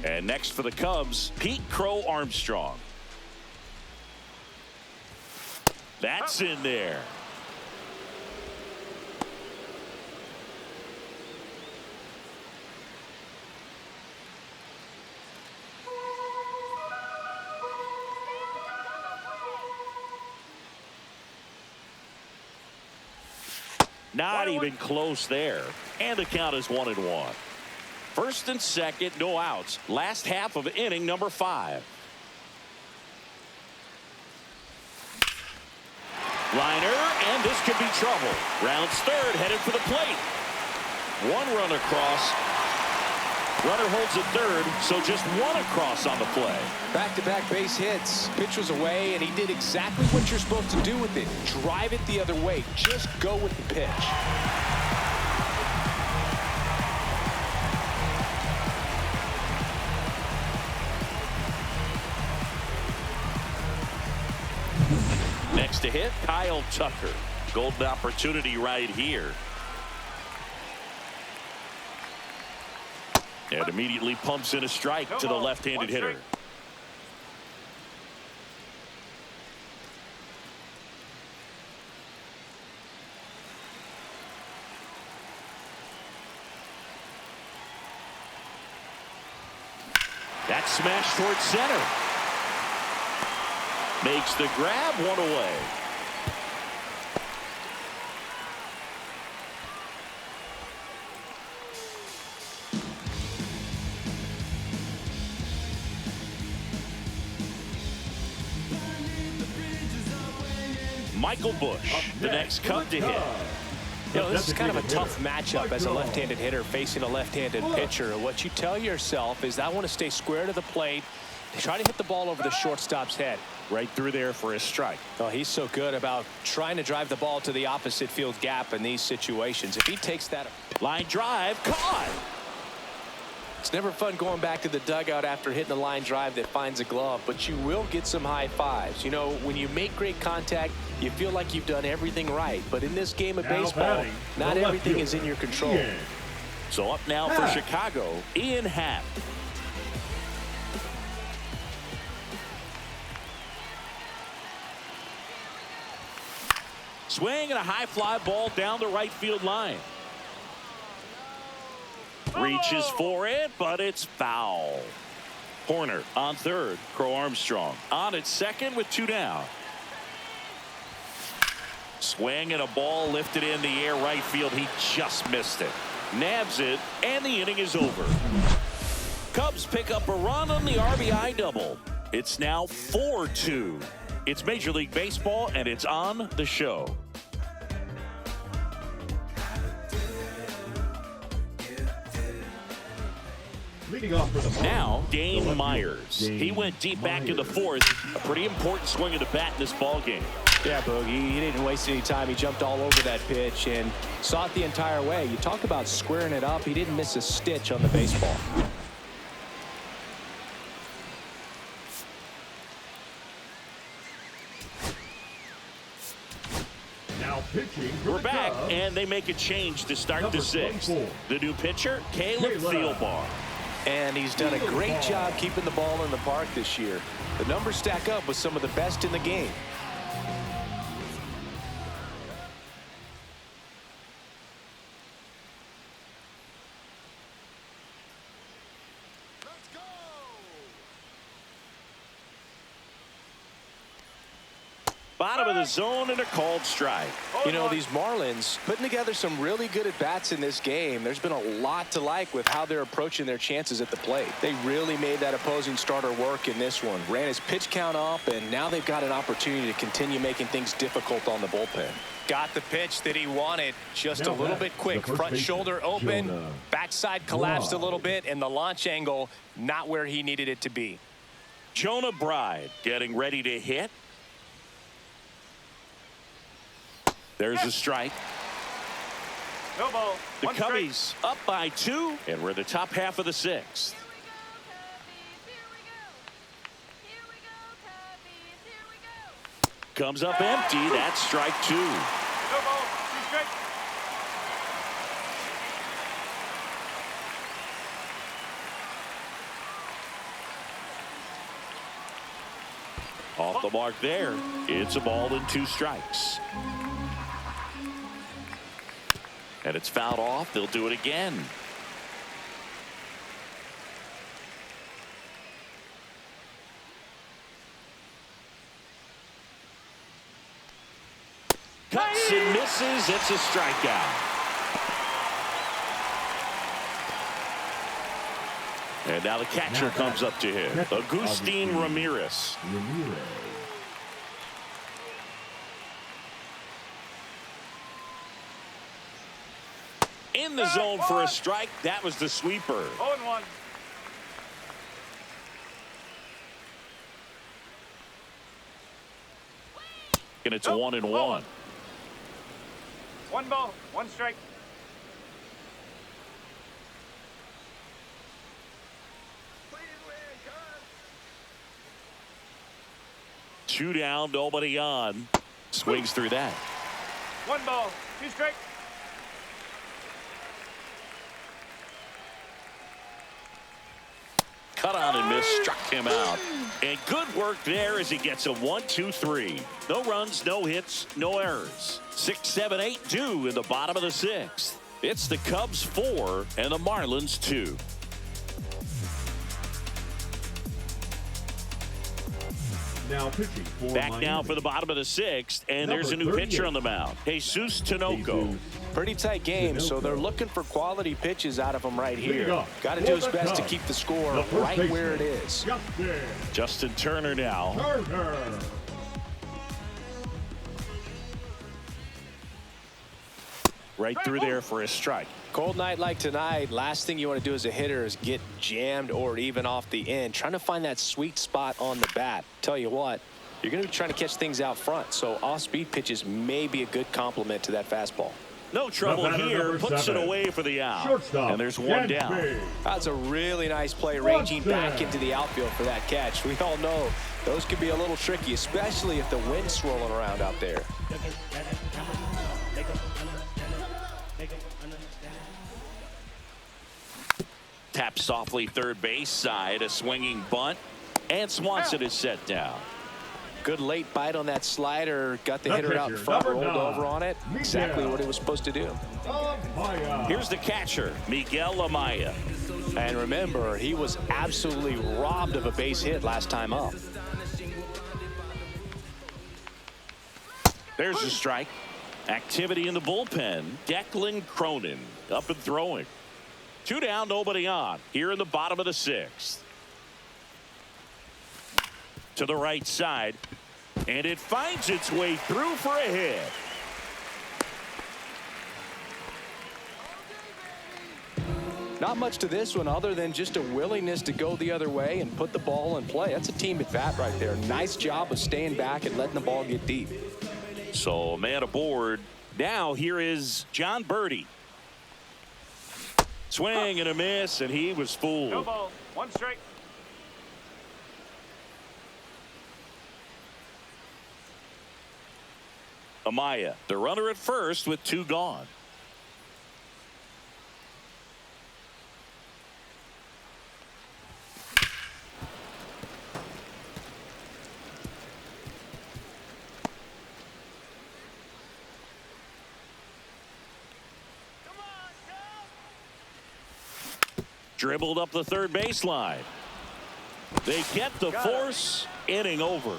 And next for the Cubs, Pete Crow Armstrong. That's in there. Not even close there. And the count is 1-1. First and second, no outs. Last half of inning number 5. Liner, and this could be trouble. Rounds third, headed for the plate. One run across. Runner holds at third, so just one across on the play. Back-to-back base hits. Pitch was away, and he did exactly what you're supposed to do with it. Drive it the other way. Just go with the pitch. Next to hit, Kyle Tucker. Golden opportunity right here. And immediately pumps in a strike to the left-handed hitter. That's smashed towards center. Makes the grab, one away. Michael Busch, the next Cub to hit. You know, this is kind of a tough matchup as a left-handed hitter facing a left-handed pitcher. What you tell yourself is, I want to stay square to the plate, try to hit the ball over the shortstop's head. Right through there for a strike. Oh, he's so good about trying to drive the ball to the opposite field gap in these situations. If he takes that line drive, caught. It's never fun going back to the dugout after hitting a line drive that finds a glove, but you will get some high fives. You know, when you make great contact, you feel like you've done everything right. But in this game of baseball, not everything is in your control. So up now for Chicago, Ian Happ. Swing and a high fly ball down the right field line. Reaches for it, but it's foul. Horner on third. Crow Armstrong on at second with 2 down. Swing and a ball lifted in the air right field. He just missed it. Nabs it, and the inning is over. Cubs pick up a run on the RBI double. It's now 4-2. It's Major League Baseball, and it's on the show. Now, Dane Myers. He went deep back in the fourth. A pretty important swing of the bat in this ball game. Yeah, Boogie, he didn't waste any time. He jumped all over that pitch and saw it the entire way. You talk about squaring it up. He didn't miss a stitch on the baseball. We're back, and they make a change to start the sixth. The new pitcher, Caleb Thielbar. And he's done a great job keeping the ball in the park this year. The numbers stack up with some of the best in the game. Bottom of the zone and a called strike. You know, these Marlins putting together some really good at-bats in this game. There's been a lot to like with how they're approaching their chances at the plate. They really made that opposing starter work in this one. Ran his pitch count up, and now they've got an opportunity to continue making things difficult on the bullpen. Got the pitch that he wanted, just a little bit quick. Front shoulder open, backside collapsed a little bit, and the launch angle not where he needed it to be. Jonah Bride getting ready to hit. There's a strike. No ball. The Cubbies up by 2, and we're in the top half of the sixth. Comes up empty. That's strike 2. No ball. 2 straight. Off the mark there. It's a ball and 2 strikes. And it's fouled off. They'll do it again. Cuts and misses. It's a strikeout. And now the catcher comes up to him. Agustin Ramirez. In the zone for a strike. That was the sweeper. 0-1. And it's 1-1. 1 ball, 1 strike. Two down, nobody on. Swings through that. 1 ball, 2 strike. Cut on and miss, struck him out. And good work there as he gets a 1-2-3. No runs, no hits, no errors. 6, 7, 8 due in the bottom of the 6th. It's the Cubs 4 and the Marlins 2. Now pitching for Back Miami. now for the bottom of the 6th, and there's a new 38. pitcher on the mound. Jesus Tinoco. Pretty tight game, so they're looking for quality pitches out of him right here. Got to do his best to keep the score right where it is. Justin Turner now. Right through there for a strike. Cold night like tonight, last thing you want to do as a hitter is get jammed or even off the end. Trying to find that sweet spot on the bat. Tell you what, you're going to be trying to catch things out front, so off-speed pitches may be a good complement to that fastball. No trouble here. Puts it away for the out. Shortstop, And there's 1 down. That's a really nice play, ranging back into the outfield for that catch. We all know those could be a little tricky, especially if the wind's swirling around out there. Taps softly third base side. A swinging bunt. And Swanson is set down. Good late bite on that slider. Got the hitter out in front, rolled over on it. Exactly what he was supposed to do. Here's the catcher, Miguel Amaya. And remember, he was absolutely robbed of a base hit last time up. There's the strike. Activity in the bullpen. Declan Cronin up and throwing. 2 down, nobody on. Here in the bottom of the 6th. To the right side. And it finds its way through for a hit. Not much to this one other than just a willingness to go the other way and put the ball in play. That's a team at bat right there. Nice job of staying back and letting the ball get deep. So a man aboard. Now here is John Birdie. Swing and a miss, and he was fooled. No ball, 1 strike. Amaya, the runner at first with 2 gone. Dribbled up the third baseline. They get the force. Inning over.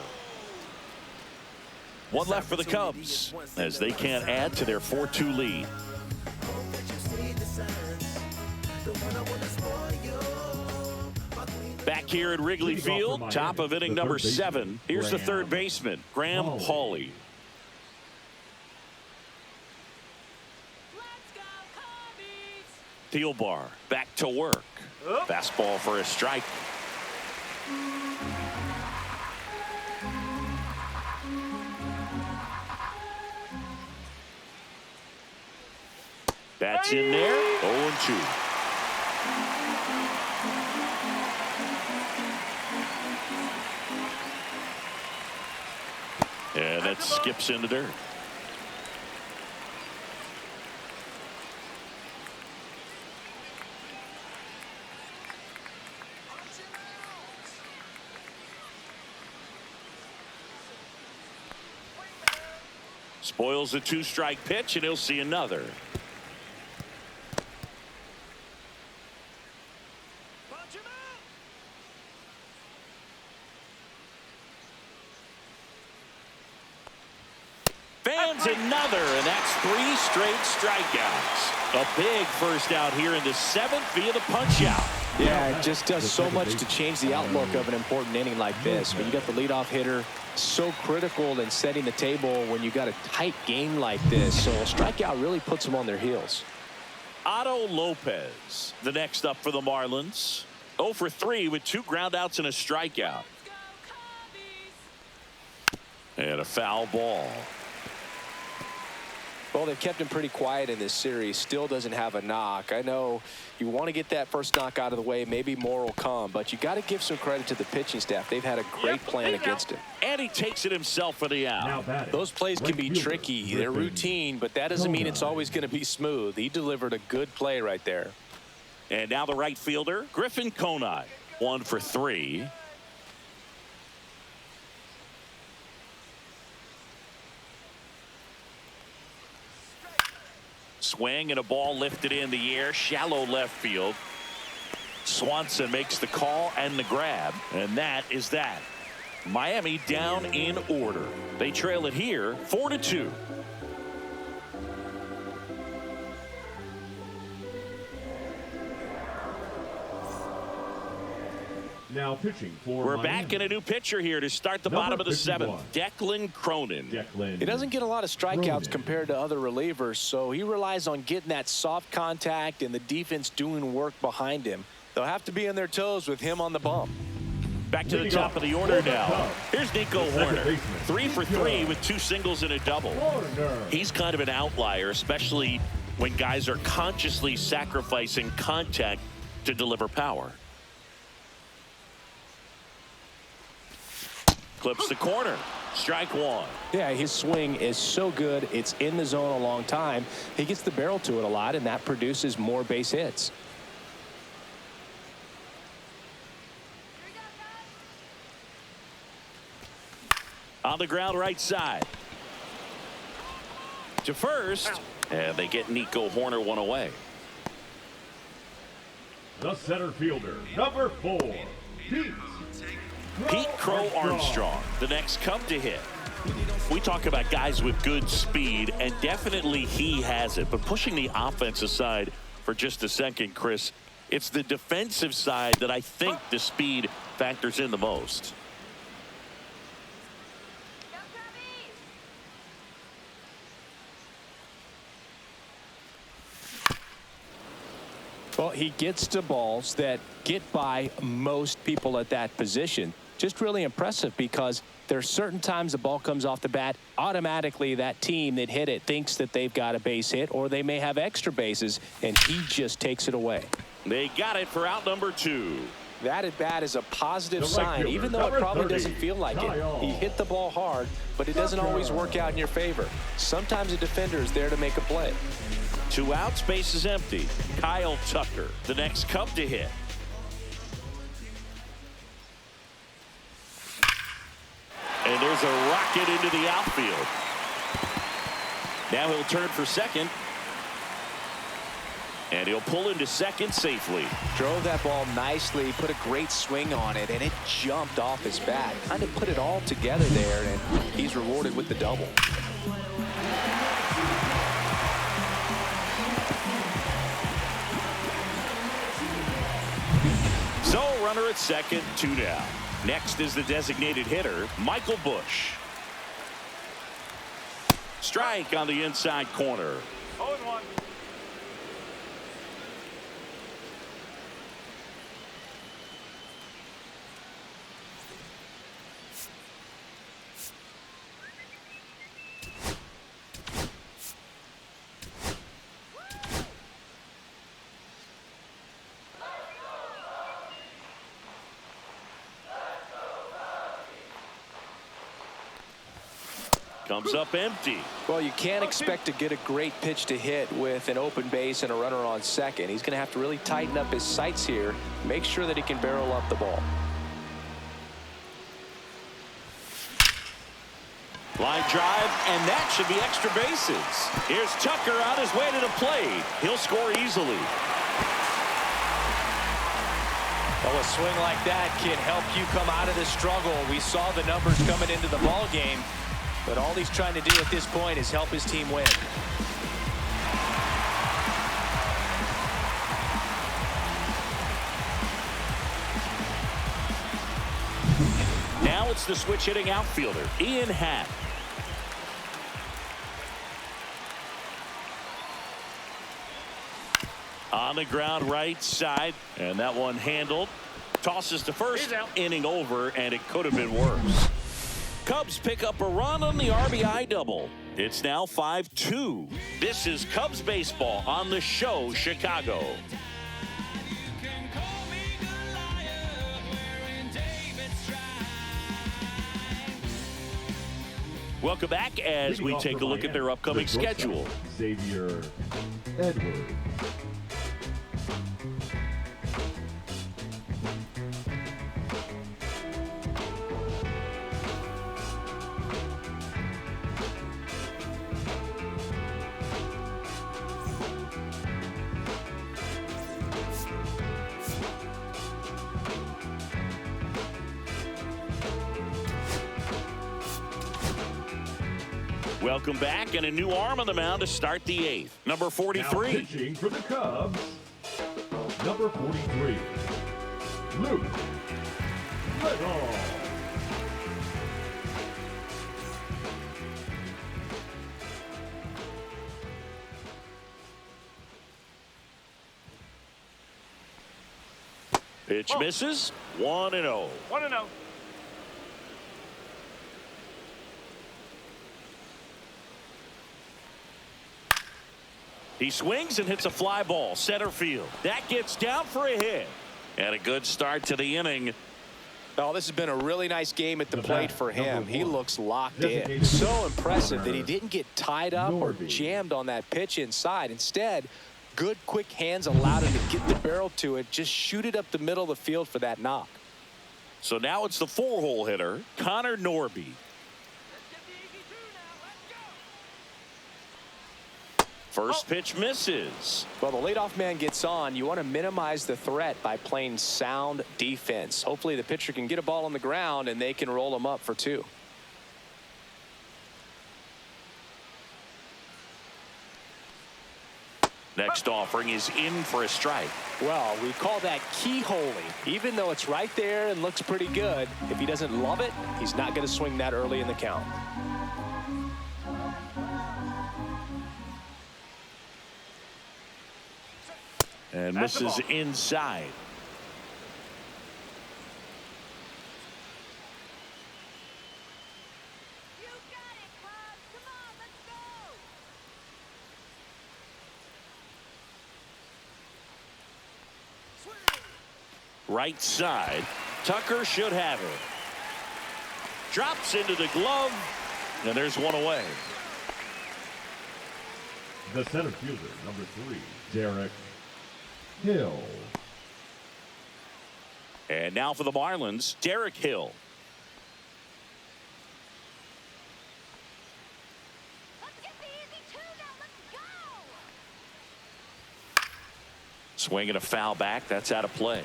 1 left for the Cubs as they can't add to their 4-2 lead. Back here at Wrigley Field, top of inning number 7. Here's the third baseman, Graham Pauley. Thielbar back to work. Fastball for a strike. That's in there. 0-2. And that skips in the dirt. Spoils a 2-strike pitch, and he'll see another. Fans another, and that's 3 straight strikeouts. A big first out here in the 7th via the punch out. Yeah, it just does so much to change the outlook of an important inning like this. When you got the leadoff hitter, so critical in setting the table when you got a tight game like this. So a strikeout really puts them on their heels. Otto Lopez, the next up for the Marlins. 0 for 3 with 2 groundouts and a strikeout. And a foul ball. Well, they've kept him pretty quiet in this series. Still doesn't have a knock. I know you want to get that first knock out of the way. Maybe more will come, but you got to give some credit to the pitching staff. They've had a great plan against him. And he takes it himself for the out. Those plays can be tricky. They're routine, but that doesn't mean it's always going to be smooth. He delivered a good play right there. And now the right fielder, Griffin Conine. 1 for 3. Swing and a ball lifted in the air, shallow left field. Swanson makes the call and the grab, and that is that. Miami down in order. They trail it here 4-2. Now pitching for We're Miami. back in a new pitcher here to start the bottom of the 7th. Declan Cronin. He doesn't get a lot of strikeouts compared to other relievers, so he relies on getting that soft contact and the defense doing work behind him. They'll have to be on their toes with him on the bump. Back to the top of the order now. Here's Nico Horner. 3 for 3 with 2 singles and a double. He's kind of an outlier, especially when guys are consciously sacrificing contact to deliver power. Clips the corner. Strike 1. Yeah, his swing is so good. It's in the zone a long time. He gets the barrel to it a lot, and that produces more base hits. On the ground right side. To first. And they get Nico Horner one away. The center fielder, number 4, Pete Crow Armstrong, the next come to hit. We talk about guys with good speed, and definitely he has it. But pushing the offense aside for just a second, Chris, it's the defensive side that I think the speed factors in the most. Well, he gets to balls that get by most people at that position. Just really impressive because there's certain times the ball comes off the bat, automatically that team that hit it thinks that they've got a base hit or they may have extra bases, and he just takes it away. They got it for out number 2. That at bat is a positive sign, even though it probably doesn't feel like it. He hit the ball hard, but it doesn't always work out in your favor. Sometimes a defender is there to make a play. 2 outs, base is empty. Kyle Tucker, the next come to hit. And there's a rocket into the outfield. Now he'll turn for second. And he'll pull into second safely. Drove that ball nicely, put a great swing on it, and it jumped off his bat. Kind of put it all together there, and he's rewarded with the double. So runner at second, 2 down. Next is the designated hitter, Michael Bush. Strike on the inside corner. 0-1. Comes up empty. Well, you can't expect to get a great pitch to hit with an open base and a runner on second. He's going to have to really tighten up his sights here, make sure that he can barrel up the ball. Line drive, and that should be extra bases. Here's Tucker on his way to the plate. He'll score easily. Well, a swing like that can help you come out of the struggle. We saw the numbers coming into the ball game, but all he's trying to do at this point is help his team win. Now it's the switch hitting outfielder, Ian Happ. On the ground right side, and that one handled. Tosses to first, inning over, and it could have been worse. Cubs pick up a run on the RBI double. It's now 5-2. This is Cubs baseball on the show, Chicago. Welcome back as we take a look at their upcoming schedule. Xavier Edwards. Welcome back, and a new arm on the mound to start the eighth. Number 43. Now pitching for the Cubs, number 43, Luke Little. Pitch misses. 1-0. 1-0. He swings and hits a fly ball center field. That gets down for a hit. And a good start to the inning. Oh, this has been a really nice game at the plate for him. He looks locked in. So impressive that he didn't get tied up or jammed on that pitch inside. Instead, good quick hands allowed him to get the barrel to it, just shoot it up the middle of the field for that knock. So now it's the four-hole hitter, Connor Norby. First pitch misses. Well, the leadoff man gets on. You want to minimize the threat by playing sound defense. Hopefully the pitcher can get a ball on the ground and they can roll him up for 2. Next offering is in for a strike. Well, we call that keyholing. Even though it's right there and looks pretty good, if he doesn't love it, he's not going to swing that early in the count. And misses inside. You got it, Cubs. Come on, let's go. Right side. Tucker should have it. Drops into the glove. And there's one away. The center fielder, number 3, Derek Hill. And now for the Marlins, Derek Hill. Let's get the easy 2 now. Let's go. Swinging a foul back. That's out of play.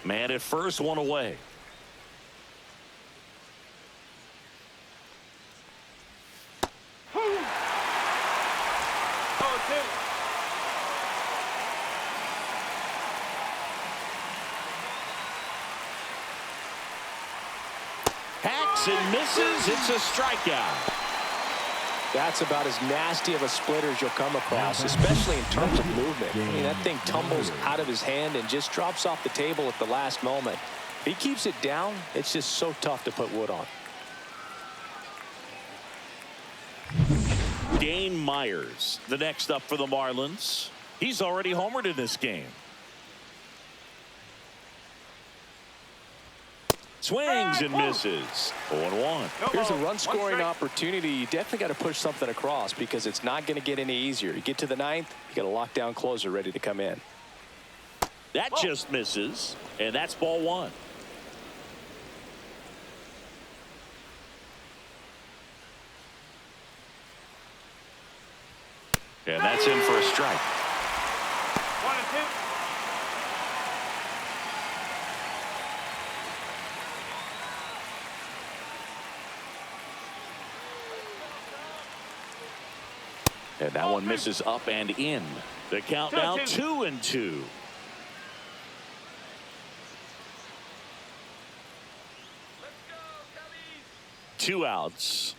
Man at first, one away. And misses. It's a strikeout. That's about as nasty of a splitter as you'll come across, especially in terms of movement. I mean, that thing tumbles out of his hand and just drops off the table at the last moment. If he keeps it down, it's just so tough to put wood on. Dane Myers, the next up for the Marlins. He's already homered in this game. Swings and misses. 0-1. Here's a run-scoring opportunity. You definitely got to push something across because it's not going to get any easier. You get to the 9th, you got a lockdown closer ready to come in. That just misses, and that's ball 1. And that's in for a strike. 1 and 2. And that one misses up and in. The count now 2-2. Two outs.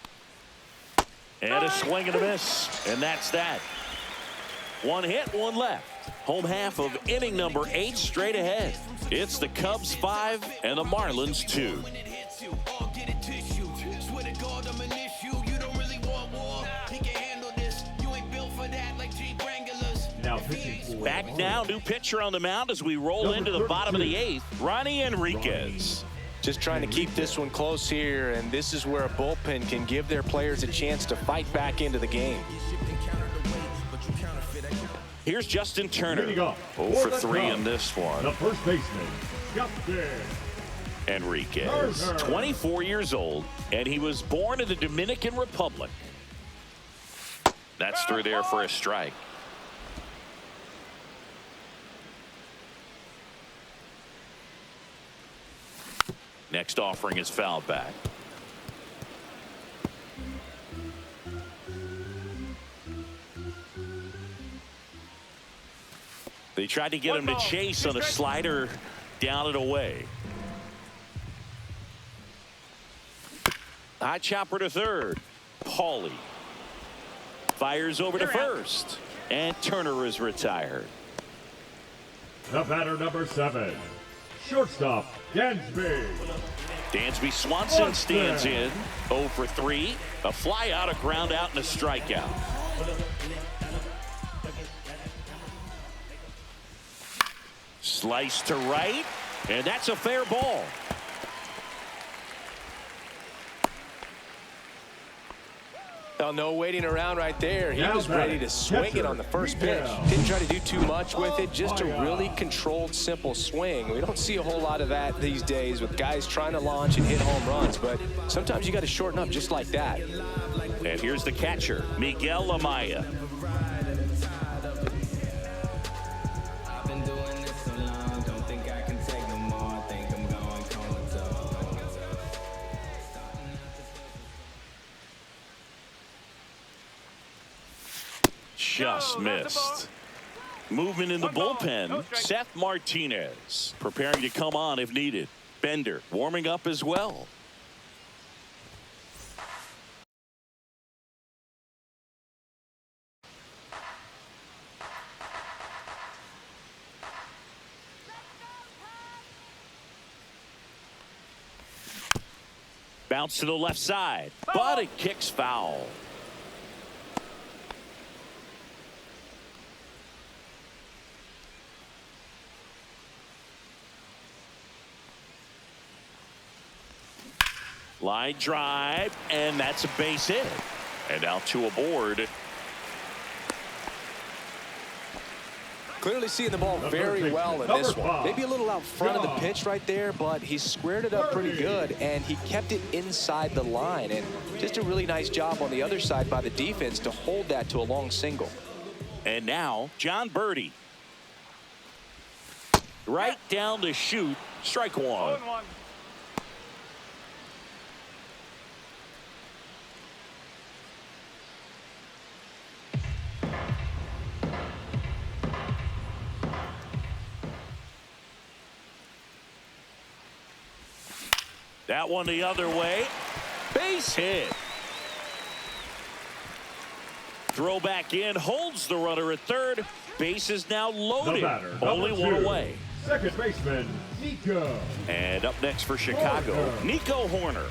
And a swing and a miss. And that's that. One hit, one left. Home half of inning number 8 straight ahead. It's the Cubs 5 and the Marlins 2. Now pitching for Back now, new pitcher on the mound as we roll into the bottom of the 8th. Ronnie Enriquez. Just trying to keep this one close here, and this is where a bullpen can give their players a chance to fight back into the game. Here's Justin Turner. 0 for for 3 in this one. the first baseman, Justin Enriquez, Turner. 24 years old, and he was born in the Dominican Republic. That's through there for a strike. Next offering is fouled back. They tried to get him to chase on a slider down and away. High chopper to third. Paulie fires over to first, and Turner is retired. The batter number 7, shortstop, Dansby. Dansby Swanson stands in. 0 for 3. A fly out, a ground out, and a strikeout. Slice to right, and that's a fair ball. Well, no waiting around right there. He was ready to swing it on the first pitch. Miguel. Didn't try to do too much with it, just a really controlled, simple swing. We don't see a whole lot of that these days with guys trying to launch and hit home runs, but sometimes you got to shorten up just like that. And here's the catcher, Miguel Amaya. Just missed. Movement in the bullpen. Seth Martinez preparing to come on if needed. Bender warming up as well. Bounce to the left side, but it kicks foul. Line drive, and that's a base hit. And now 2 aboard. Clearly seeing the ball very well in this one. Maybe a little out front of the pitch right there, but he squared it up pretty good, and he kept it inside the line. And just a really nice job on the other side by the defense to hold that to a long single. And now John Birdie. Right down to shoot. Strike 1. 0-1. That one the other way. Base hit. Throw back in, holds the runner at third. Base is now loaded. Only 1 away. Second baseman, Nico. And up next for Chicago, Nico Horner.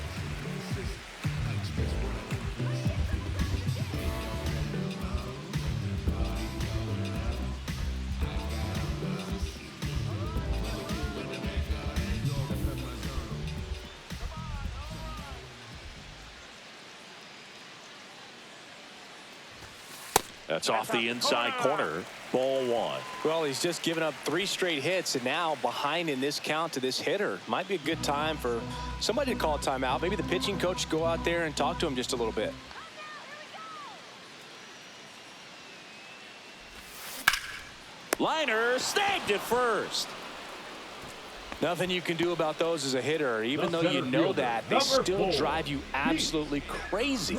That's off the inside corner. Ball 1. Well, he's just given up 3 straight hits, and now behind in this count to this hitter. Might be a good time for somebody to call a timeout. Maybe the pitching coach go out there and talk to him just a little bit. Liner snagged at first. Nothing you can do about those as a hitter. Even though you know that, they still drive you absolutely crazy.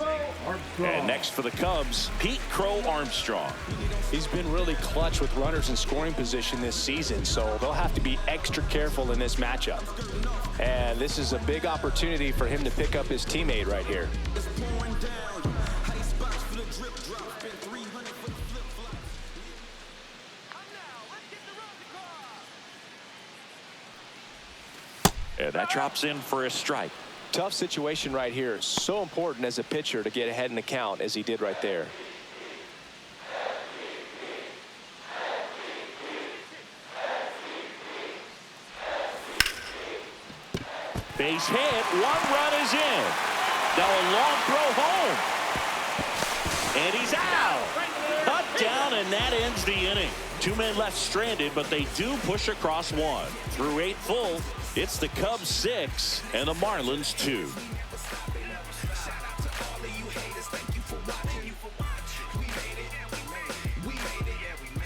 And next for the Cubs, Pete Crow Armstrong. He's been really clutch with runners in scoring position this season, so they'll have to be extra careful in this matchup. And this is a big opportunity for him to pick up his teammate right here. And that drops in for a strike. Tough situation right here. So important as a pitcher to get ahead in the count as he did right there. Base hit. 1 run is in. Now a long throw home. And he's out. Cut down, and that ends the inning. 2 men left stranded, but they do push across 1. Through 8 full, it's the Cubs 6 and the Marlins 2.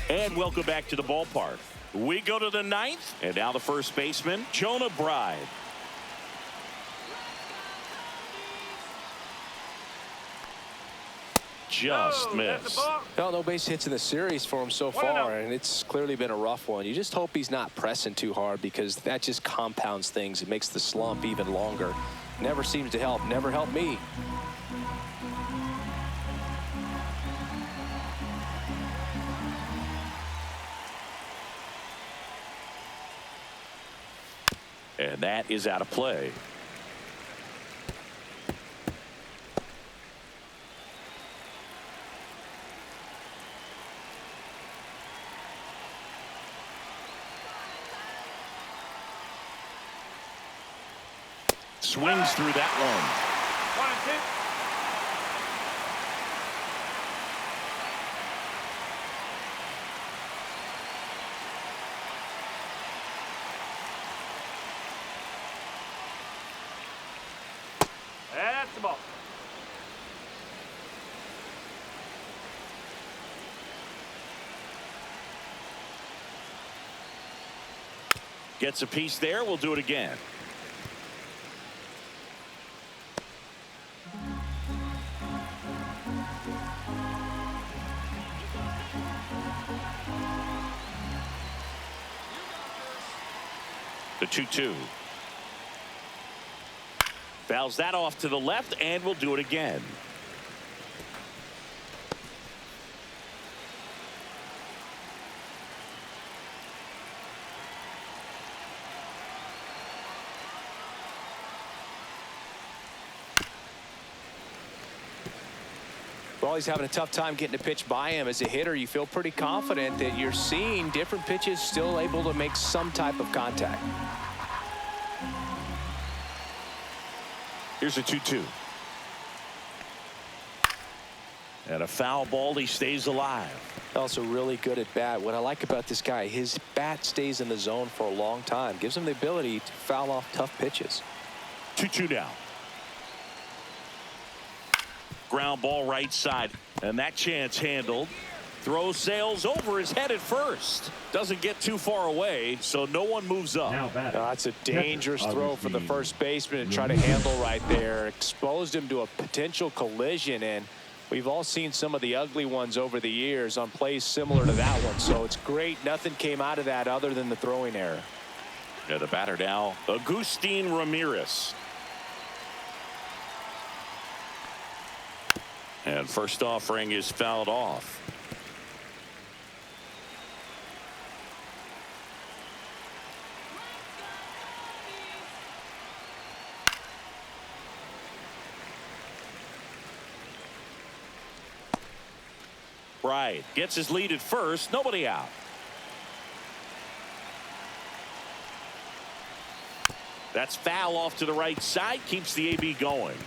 And welcome back to the ballpark. We go to the 9th, and now the first baseman, Jonah Bride. Just missed. Well, no base hits in the series for him so far, and it's clearly been a rough one. You just hope he's not pressing too hard, because that just compounds things. It makes the slump even longer. Never seems to help. Never helped me. And that is out of play. Swings through that one. 1 and 2. That's the ball. Gets a piece there. We'll do it again. The 2-2. Fouls that off to the left, and we'll do it again. Well, he's having a tough time getting a pitch by him. As a hitter, you feel pretty confident that you're seeing different pitches still able to make some type of contact. Here's a 2-2. And a foul ball. He stays alive. Also really good at bat. What I like about this guy, his bat stays in the zone for a long time. Gives him the ability to foul off tough pitches. 2-2 now. Ground ball right side, and that chance handled. Throw sails over his head at first. Doesn't get too far away, so no one moves up. That's a dangerous throw for the first baseman to try to handle right there. Exposed him to a potential collision, and we've all seen some of the ugly ones over the years on plays similar to that one. So it's great. Nothing came out of that other than the throwing error. Yeah, the batter now, Agustin Ramirez. And first offering is fouled off. Bride gets his lead at first. Nobody out. That's foul off to the right side. Keeps the AB going.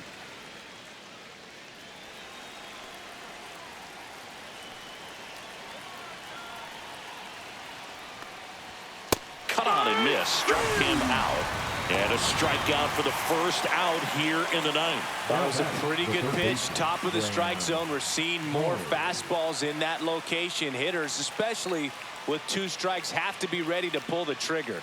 Swung on and missed. Struck him out. And a strikeout for the first out here in the ninth. That was a pretty good pitch. Top of the strike zone. We're seeing more fastballs in that location. Hitters, especially with 2 strikes, have to be ready to pull the trigger.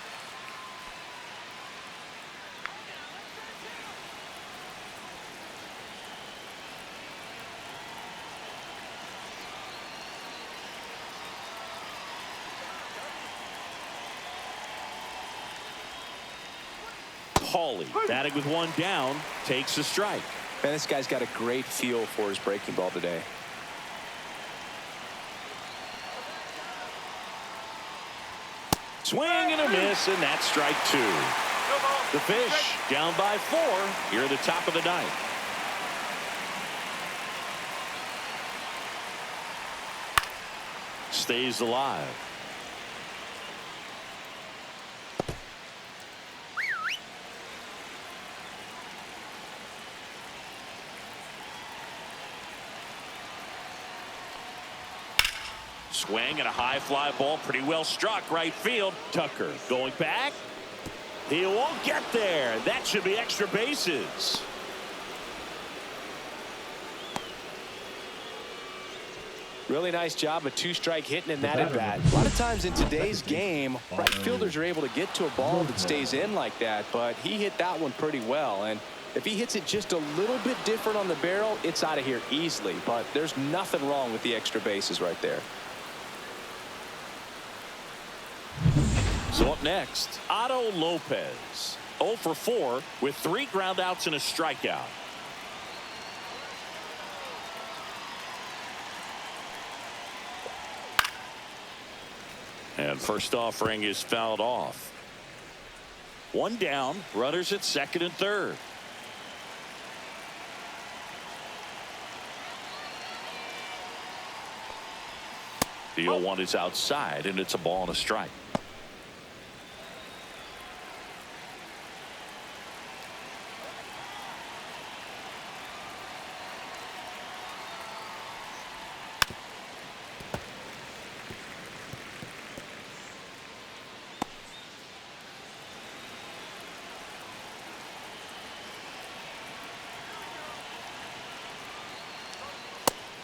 Hawley, batting with 1 down, takes a strike. Man, this guy's got a great feel for his breaking ball today. Swing and a miss, and that's strike 2. The Fish down by 4 here at the top of the ninth. Stays alive. Swing and a high fly ball, pretty well struck right field. Tucker going back. He won't get there. That should be extra bases. Really nice job of 2-strike hitting in that at bat. A lot of times in today's game, right fielders are able to get to a ball that stays in like that, but he hit that one pretty well. And if he hits it just a little bit different on the barrel, it's out of here easily. But there's nothing wrong with the extra bases right there. So up next, Otto Lopez, 0 for 4 with 3 groundouts and a strikeout. And first offering is fouled off. 1 down, runners at second and third. The 0-1 is outside, and it's a ball and a strike.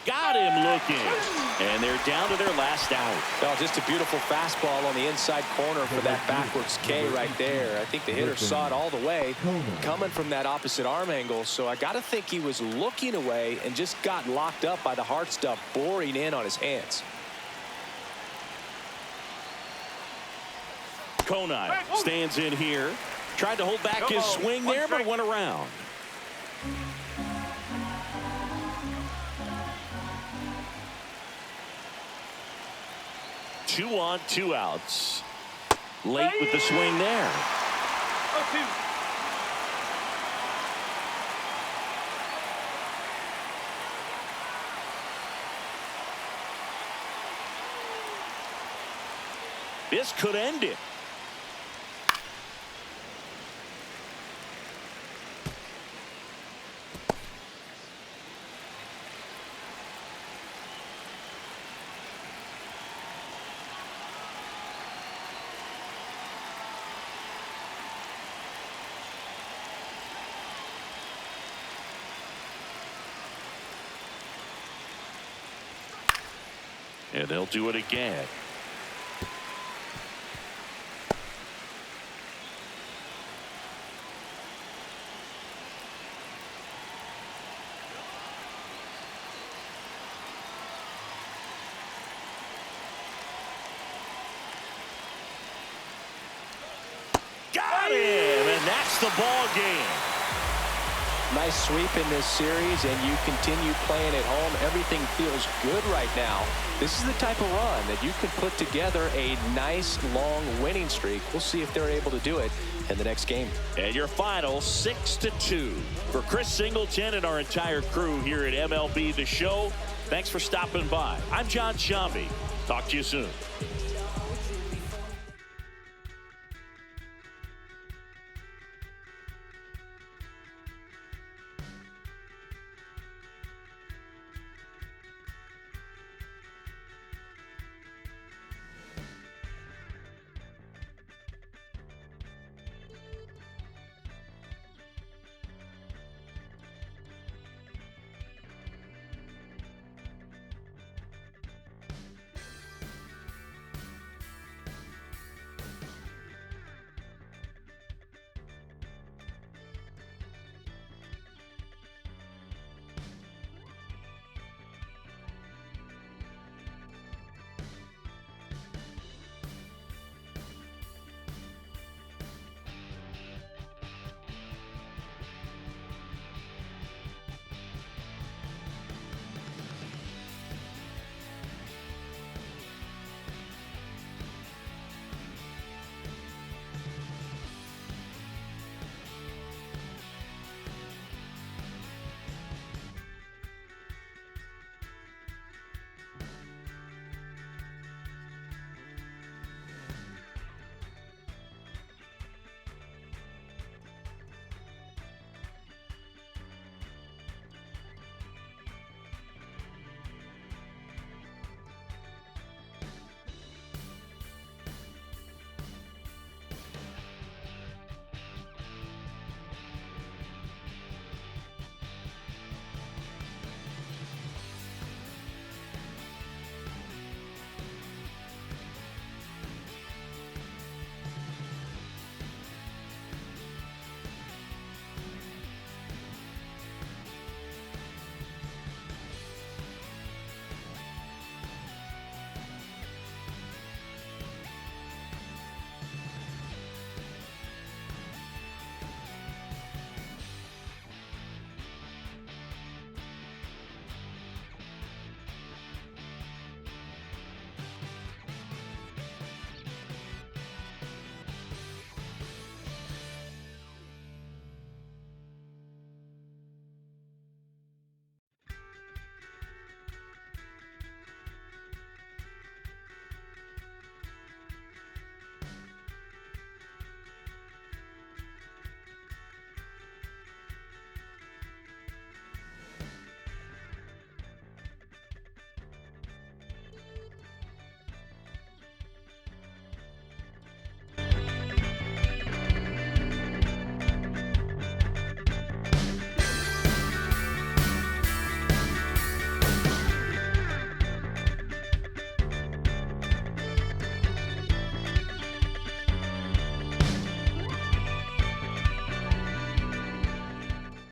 Got him looking, and they're down to their last out. Oh, just a beautiful fastball on the inside corner for that backwards K right there. I think the hitter saw it all the way coming from that opposite arm angle, so I got to think he was looking away and just got locked up by the hard stuff boring in on his hands. Conine stands in here, tried to hold back his swing there, but went around. Two on, 2 outs. Late with the swing there. This could end it. And they'll do it again. Got him, and that's the ball game. Nice sweep in this series, and you continue playing at home. Everything feels good right now. This is the type of run that you can put together a nice long winning streak. We'll see if they're able to do it in the next game. And your final 6-2. For Chris Singleton and our entire crew here at MLB The Show, thanks for stopping by. I'm John Shambi. Talk to you soon.